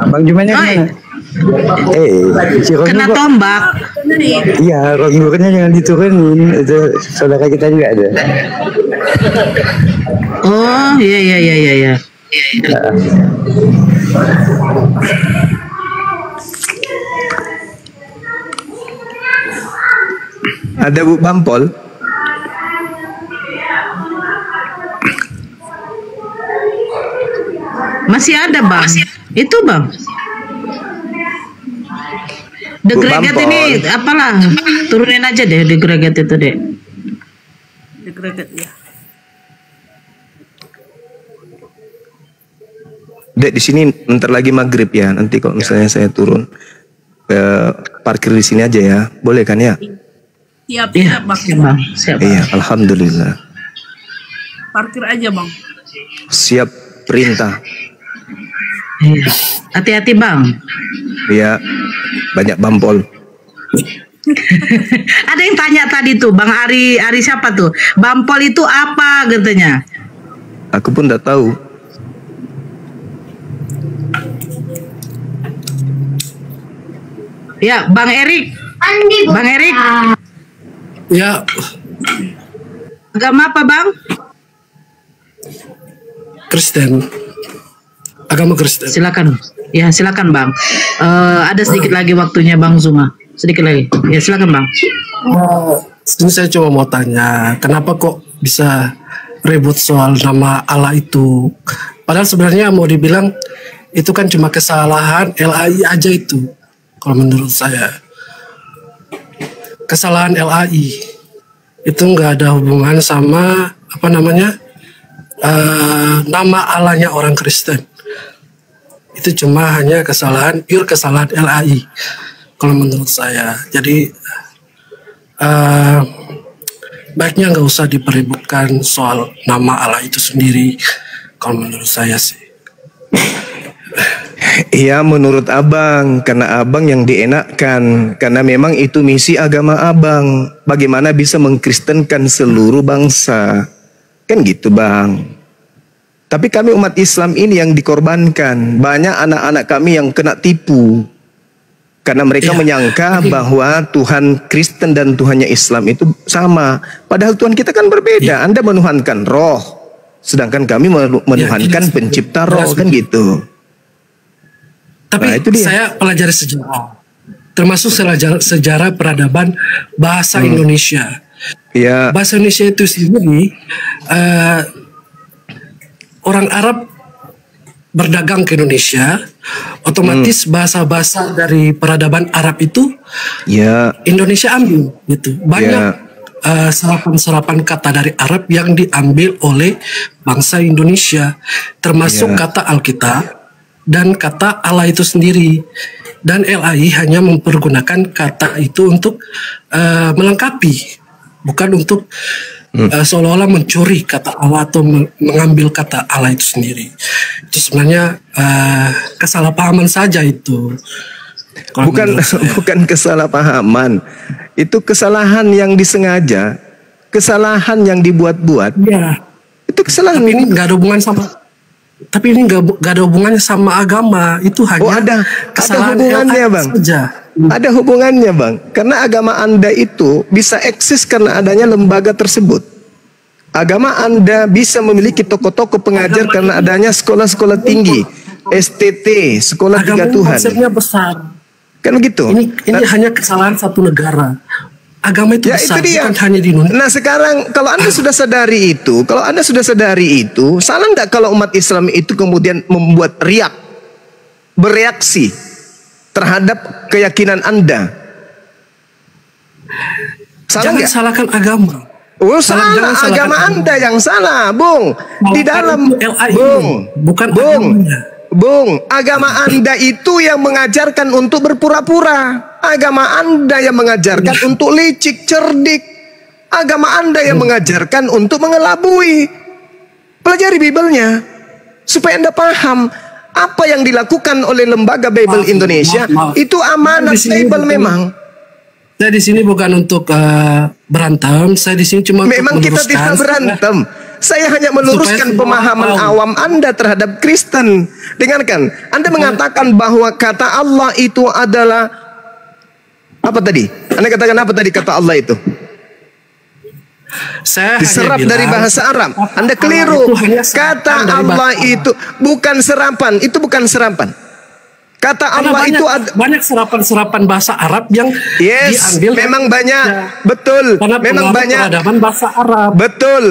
Bang Jumanya
Oi,
gimana? Si
kena
Ronggur kok-
tombak.
Iya, Ronggurnya jangan diturunin. Itu saudara kita juga ada.
Oh, iya.
Ada Bu Bampol?
Masih ada Bang. Itu Bang. The
Bu
Greget
Bampol.
ini apalah, turunin aja deh The Greget itu deh.
Degreget ya.
Dek, di sini bentar lagi maghrib ya. Nanti kalau misalnya saya turun ke parkir di sini aja ya. Boleh kan ya?
Siap,
Iya,
siap Bang.
siap Bang. Siap Bang.
Iya, alhamdulillah.
Parkir aja Bang.
Siap perintah.
Iya. Hati-hati Bang.
Iya, banyak bampol.
Ada yang tanya tadi tuh, Bang Ari siapa tuh? Bampol itu apa katanya?
Aku pun tidak tahu.
Ya, Bang Erik. Bang Erik,
Ya,
agama apa Bang?
Kristen. Agama Kristen.
Silakan. Ya, silakan Bang. Ada sedikit lagi waktunya Bang Zuma. Sedikit lagi. Ya, silakan Bang.
Ini saya cuma mau tanya, kenapa kok bisa ribut soal nama Allah itu? Padahal sebenarnya mau dibilang itu kan cuma kesalahan LAI aja itu. Kalau menurut saya, kesalahan LAI itu nggak ada hubungan sama apa namanya nama Allahnya orang Kristen. Itu cuma hanya kesalahan, pure kesalahan LAI. Kalau menurut saya, jadi baiknya nggak usah dipeributkan soal nama Allah itu sendiri. Kalau menurut saya sih.
Iya, menurut abang, karena abang yang dienakkan, karena memang itu misi agama abang. Bagaimana bisa mengkristenkan seluruh bangsa, kan gitu bang. Tapi kami umat Islam ini yang dikorbankan. Banyak anak-anak kami yang kena tipu. Karena mereka menyangka bahwa Tuhan Kristen dan Tuhannya Islam itu sama. Padahal Tuhan kita kan berbeda. Anda menuhankan roh. Sedangkan kami menuhankan pencipta roh, kan gitu.
Tapi
Nah, itu dia.
saya pelajari sejarah, termasuk sejarah peradaban bahasa Indonesia.
Ya,
Bahasa Indonesia itu sendiri, orang Arab berdagang ke Indonesia, otomatis bahasa-bahasa dari peradaban Arab itu
ya,
Indonesia ambil gitu. Banyak serapan-serapan kata dari Arab yang diambil oleh bangsa Indonesia, termasuk kata Alkitab dan kata Allah itu sendiri. Dan LAI hanya mempergunakan kata itu untuk melengkapi, bukan untuk seolah-olah mencuri kata Allah atau mengambil kata Allah itu sendiri. Itu sebenarnya kesalahpahaman saja itu. Kalau
bukan
menurut saya.
bukan kesalahpahaman. Itu kesalahan yang disengaja, kesalahan yang dibuat-buat.
Ya.
Itu kesalahan.
Tapi ini nggak ada hubungan sama. Tapi ini nggak ada hubungannya sama agama. Itu hanya
ada
kesalahan
hubungannya,
LAI
Bang.
saja.
Ada hubungannya, Bang. Karena agama Anda itu bisa eksis karena adanya lembaga tersebut. Agama Anda bisa memiliki tokoh-tokoh pengajar karena adanya sekolah-sekolah tinggi, STT, sekolah tiga
Agama
Tuhan.
konsepnya besar.
Kan begitu.
Ini hanya kesalahan satu negara. Agama itu
Ya
besar,
itu dia.
bukan hanya di Indonesia.
Nah sekarang kalau Anda sudah sadari itu, salah enggak kalau umat Islam itu kemudian membuat bereaksi terhadap keyakinan Anda? Salah
Jangan
enggak?
salahkan agama.
Oh
Jangan
salah,
salahkan
agama Anda yang salah, Bung. Di dalam,
itu LAI,
Bung,
bukan
Bung,
agamanya.
Bung, agama Anda itu yang mengajarkan untuk berpura-pura. Agama Anda yang mengajarkan untuk licik, cerdik. Agama Anda yang mengajarkan untuk mengelabui. Pelajari Bible-nya supaya Anda paham apa yang dilakukan oleh lembaga Bible Indonesia. Itu amanat Bible memang.
Saya di sini bukan untuk berantem. Saya di sini cuma
Memang
untuk
kita
meluruskan.
tidak berantem. Saya hanya meluruskan
Supaya semua
pemahaman
tahu.
awam Anda terhadap Kristen. Dengarkan, Anda mengatakan bahwa kata Allah itu adalah apa tadi? Anda katakan apa tadi kata Allah itu?
Saya
Diserap
hanya
dari
bilang,
bahasa Arab. Anda
Allah
keliru.
itu hanya serapan
Kata
dari
Allah
bahasa
itu bukan serapan. Itu bukan serapan. Kata
Karena
Allah
banyak,
itu
banyak serapan-serapan bahasa Arab yang
yes,
diambil
memang
dari
banyak.
Indonesia.
Betul.
Karena
Memang
pengaruh
banyak.
peradaban bahasa Arab.
Betul,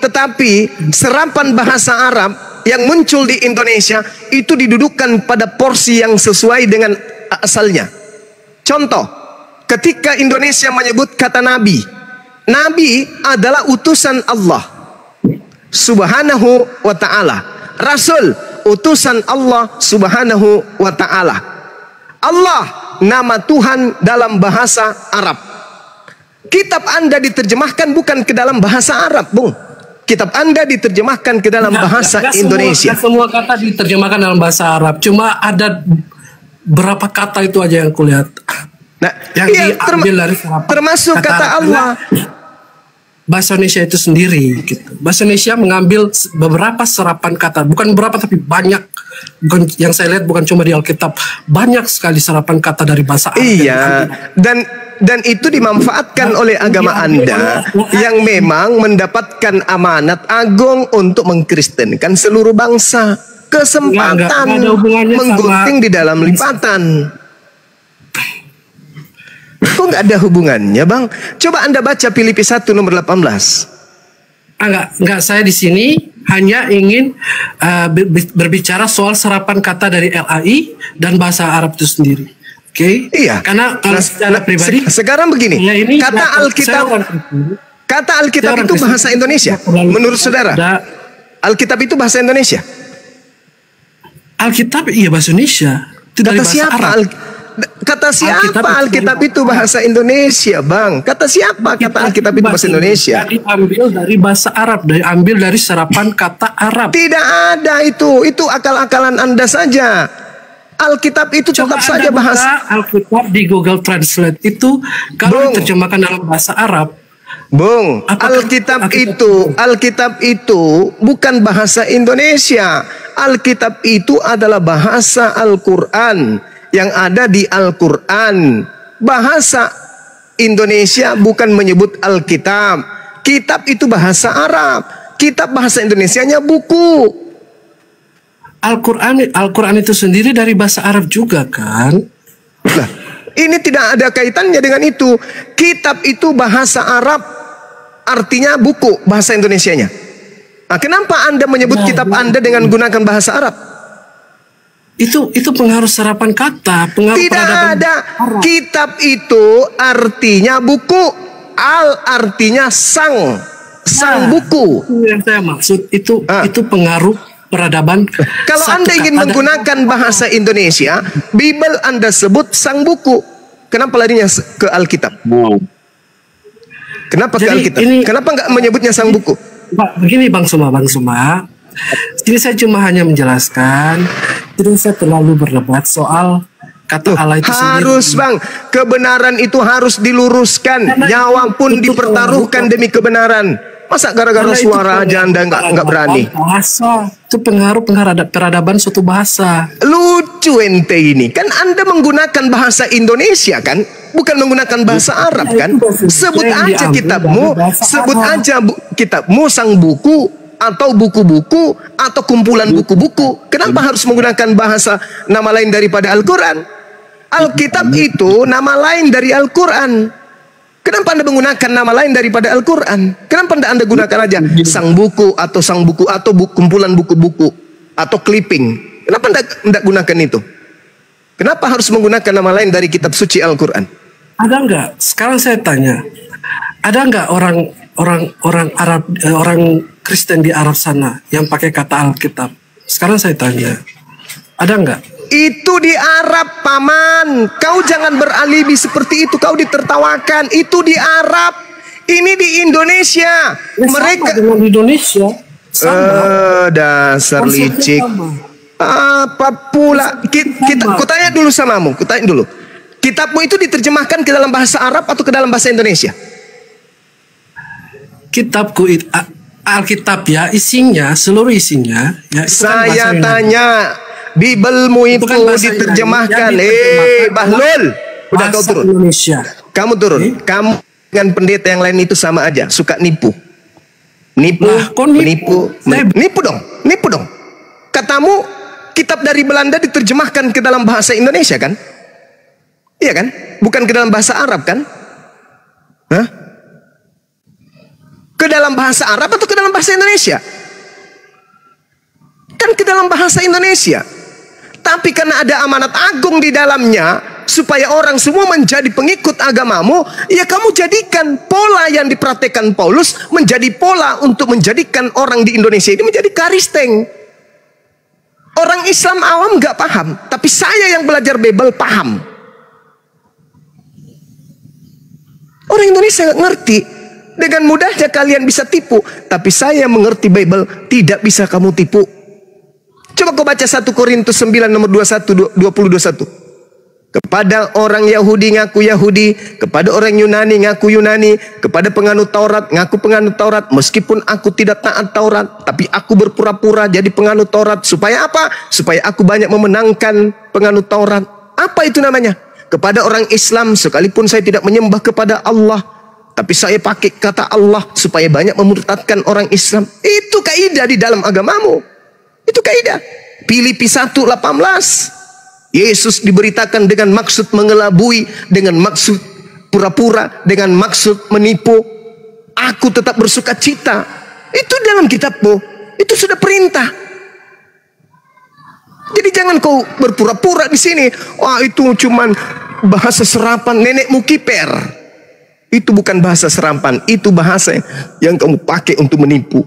tetapi serapan bahasa Arab yang muncul di Indonesia itu didudukkan pada porsi yang sesuai dengan asalnya. Contoh, ketika Indonesia menyebut kata Nabi, Nabi adalah utusan Allah Subhanahu wa ta'ala. Rasul, utusan Allah Subhanahu wa ta'ala. Allah, nama Tuhan dalam bahasa Arab. Kitab Anda diterjemahkan bukan ke dalam bahasa Arab, Bung. Kitab Anda diterjemahkan ke dalam bahasa Indonesia.
Semua kata diterjemahkan dalam bahasa Arab. Cuma ada berapa kata itu aja yang kulihat.
Nah,
Yang diambil dari serapan
termasuk kata
Arab.
Allah.
Bahasa Indonesia itu sendiri gitu. Bahasa Indonesia mengambil beberapa serapan kata, bukan beberapa tapi banyak. Bukan, yang saya lihat bukan cuma di Alkitab, banyak sekali serapan kata dari bahasa Arab.
Iya, dan itu dimanfaatkan oleh agama Anda yang memang mendapatkan amanat agung untuk mengkristenkan seluruh bangsa. Kesempatan
Nggak ada hubungannya
menggunting di dalam lipatan. Kok nggak ada hubungannya, Bang? Coba Anda baca Filipi 1 nomor 18.
Enggak, saya di sini hanya ingin berbicara soal serapan kata dari LAI dan bahasa Arab itu sendiri. Oke?
Iya.
Karena kalau secara pribadi
sekarang begini,
ya ini
kata Alkitab itu bahasa Indonesia. Menurut saudara, Alkitab itu bahasa Indonesia.
Alkitab iya bahasa Indonesia. Itu dari
Kata
bahasa
siapa?
Arab.
Kata siapa Alkitab itu bahasa Indonesia, Bang? Kata siapa kata Alkitab itu bahasa Indonesia?
Diambil dari bahasa Arab, diambil dari serapan kata Arab.
Tidak ada itu akal-akalan Anda saja. Alkitab itu
Coba
tetap saja
Anda
bahasa
buka Alkitab di Google Translate itu kalau diterjemahkan dalam bahasa Arab.
Bung, Alkitab itu bukan bahasa Indonesia. Alkitab itu adalah bahasa Al-Quran yang ada di Al-Quran. Bahasa Indonesia bukan menyebut Alkitab. Kitab itu bahasa Arab. kitab bahasa Indonesianya buku.
Al-Quran itu sendiri dari bahasa Arab juga kan?
Nah, ini tidak ada kaitannya dengan itu. Kitab itu bahasa Arab, artinya buku bahasa Indonesianya. Nah, kenapa Anda menyebut kitab Anda dengan gunakan bahasa Arab?
Itu pengaruh serapan kata, pengaruh
tidak
peradaban
ada.
Arab.
Kitab itu artinya buku, artinya sang buku.
Itu yang saya maksud, itu pengaruh peradaban.
Kalau Anda ingin menggunakan bahasa Indonesia, Bible Anda sebut sang buku. Kenapa larinya ke Alkitab? Kenapa ke Alkitab? Kenapa nggak menyebutnya sang buku?
Begini Bang Suma. Ini saya cuma hanya menjelaskan. Jadi saya terlalu berdebat soal kata Allah itu sendiri.
Harus Bang, kebenaran itu harus diluruskan. Nyawa pun dipertaruhkan demi kebenaran. Masa gara-gara suara aja Anda nggak berani?
Bahasa itu pengaruh peradaban suatu bahasa.
Lucu ente ini. Kan Anda menggunakan bahasa Indonesia kan? Bukan menggunakan bahasa Arab kan? Sebut aja kitabmu, sebut aja kitabmu sang buku atau buku-buku atau kumpulan buku-buku. Kenapa harus menggunakan bahasa nama lain daripada Al-Quran? Alkitab itu nama lain dari Al-Quran. Kenapa Anda menggunakan nama lain daripada Al-Quran? Kenapa Anda gunakan aja sang buku atau kumpulan buku-buku atau clipping? Kenapa Anda gunakan itu? Kenapa harus menggunakan nama lain dari kitab suci Al-Quran?
Ada nggak? Sekarang saya tanya, ada nggak orang Arab, orang Kristen di Arab sana yang pakai kata Alkitab? Sekarang saya tanya, ada nggak?
Itu di Arab, Paman. Kau jangan beralibi seperti itu. Kau ditertawakan. Itu di Arab. Ini di Indonesia. Mereka
dengan Indonesia.
Dasar licik. Apa pula? Ku tanya dulu samamu. Ku tanya dulu. Kitabmu itu diterjemahkan ke dalam bahasa Arab atau ke dalam bahasa Indonesia?
Kitabku Alkitab ya, isinya, seluruh isinya. Ya,
saya tanya. Biblemu itu diterjemahkan. Bahlul, udah kau turun.
Indonesia.
Kamu turun. Kamu dengan pendeta yang lain itu sama aja, suka nipu. Nipu dong. Katamu kitab dari Belanda diterjemahkan ke dalam bahasa Indonesia kan? Iya kan? Bukan ke dalam bahasa Arab kan? Hah? Ke dalam bahasa Arab atau ke dalam bahasa Indonesia? Kan ke dalam bahasa Indonesia. Tapi karena ada amanat agung di dalamnya, supaya orang semua menjadi pengikut agamamu, ya kamu jadikan pola yang dipraktekkan Paulus menjadi pola untuk menjadikan orang di Indonesia ini menjadi karisteng. Orang Islam awam nggak paham, tapi saya yang belajar Bible paham. Orang Indonesia nggak ngerti. Dengan mudahnya kalian bisa tipu, tapi saya mengerti Bible, tidak bisa kamu tipu. Coba kau baca 1 Korintus 9 nomor 20-21. Kepada orang Yahudi ngaku Yahudi, kepada orang Yunani ngaku Yunani, kepada penganut Taurat ngaku penganut Taurat, meskipun aku tidak taat Taurat, tapi aku berpura-pura jadi penganut Taurat. Supaya apa? Supaya aku banyak memenangkan penganut Taurat. Apa itu namanya? Kepada orang Islam, sekalipun saya tidak menyembah kepada Allah, tapi saya pakai kata Allah supaya banyak memurtadkan orang Islam. Itu kaidah di dalam agamamu. Itu kaidah. Filipi 1:18. Yesus diberitakan dengan maksud mengelabui, dengan maksud pura-pura, dengan maksud menipu. Aku tetap bersuka cita. Itu dalam kitabmu. Itu sudah perintah. Jadi jangan kau berpura-pura di sini. Wah, itu cuman bahasa serapan nenekmu kiper. Itu bukan bahasa serapan. Itu bahasa yang kamu pakai untuk menipu.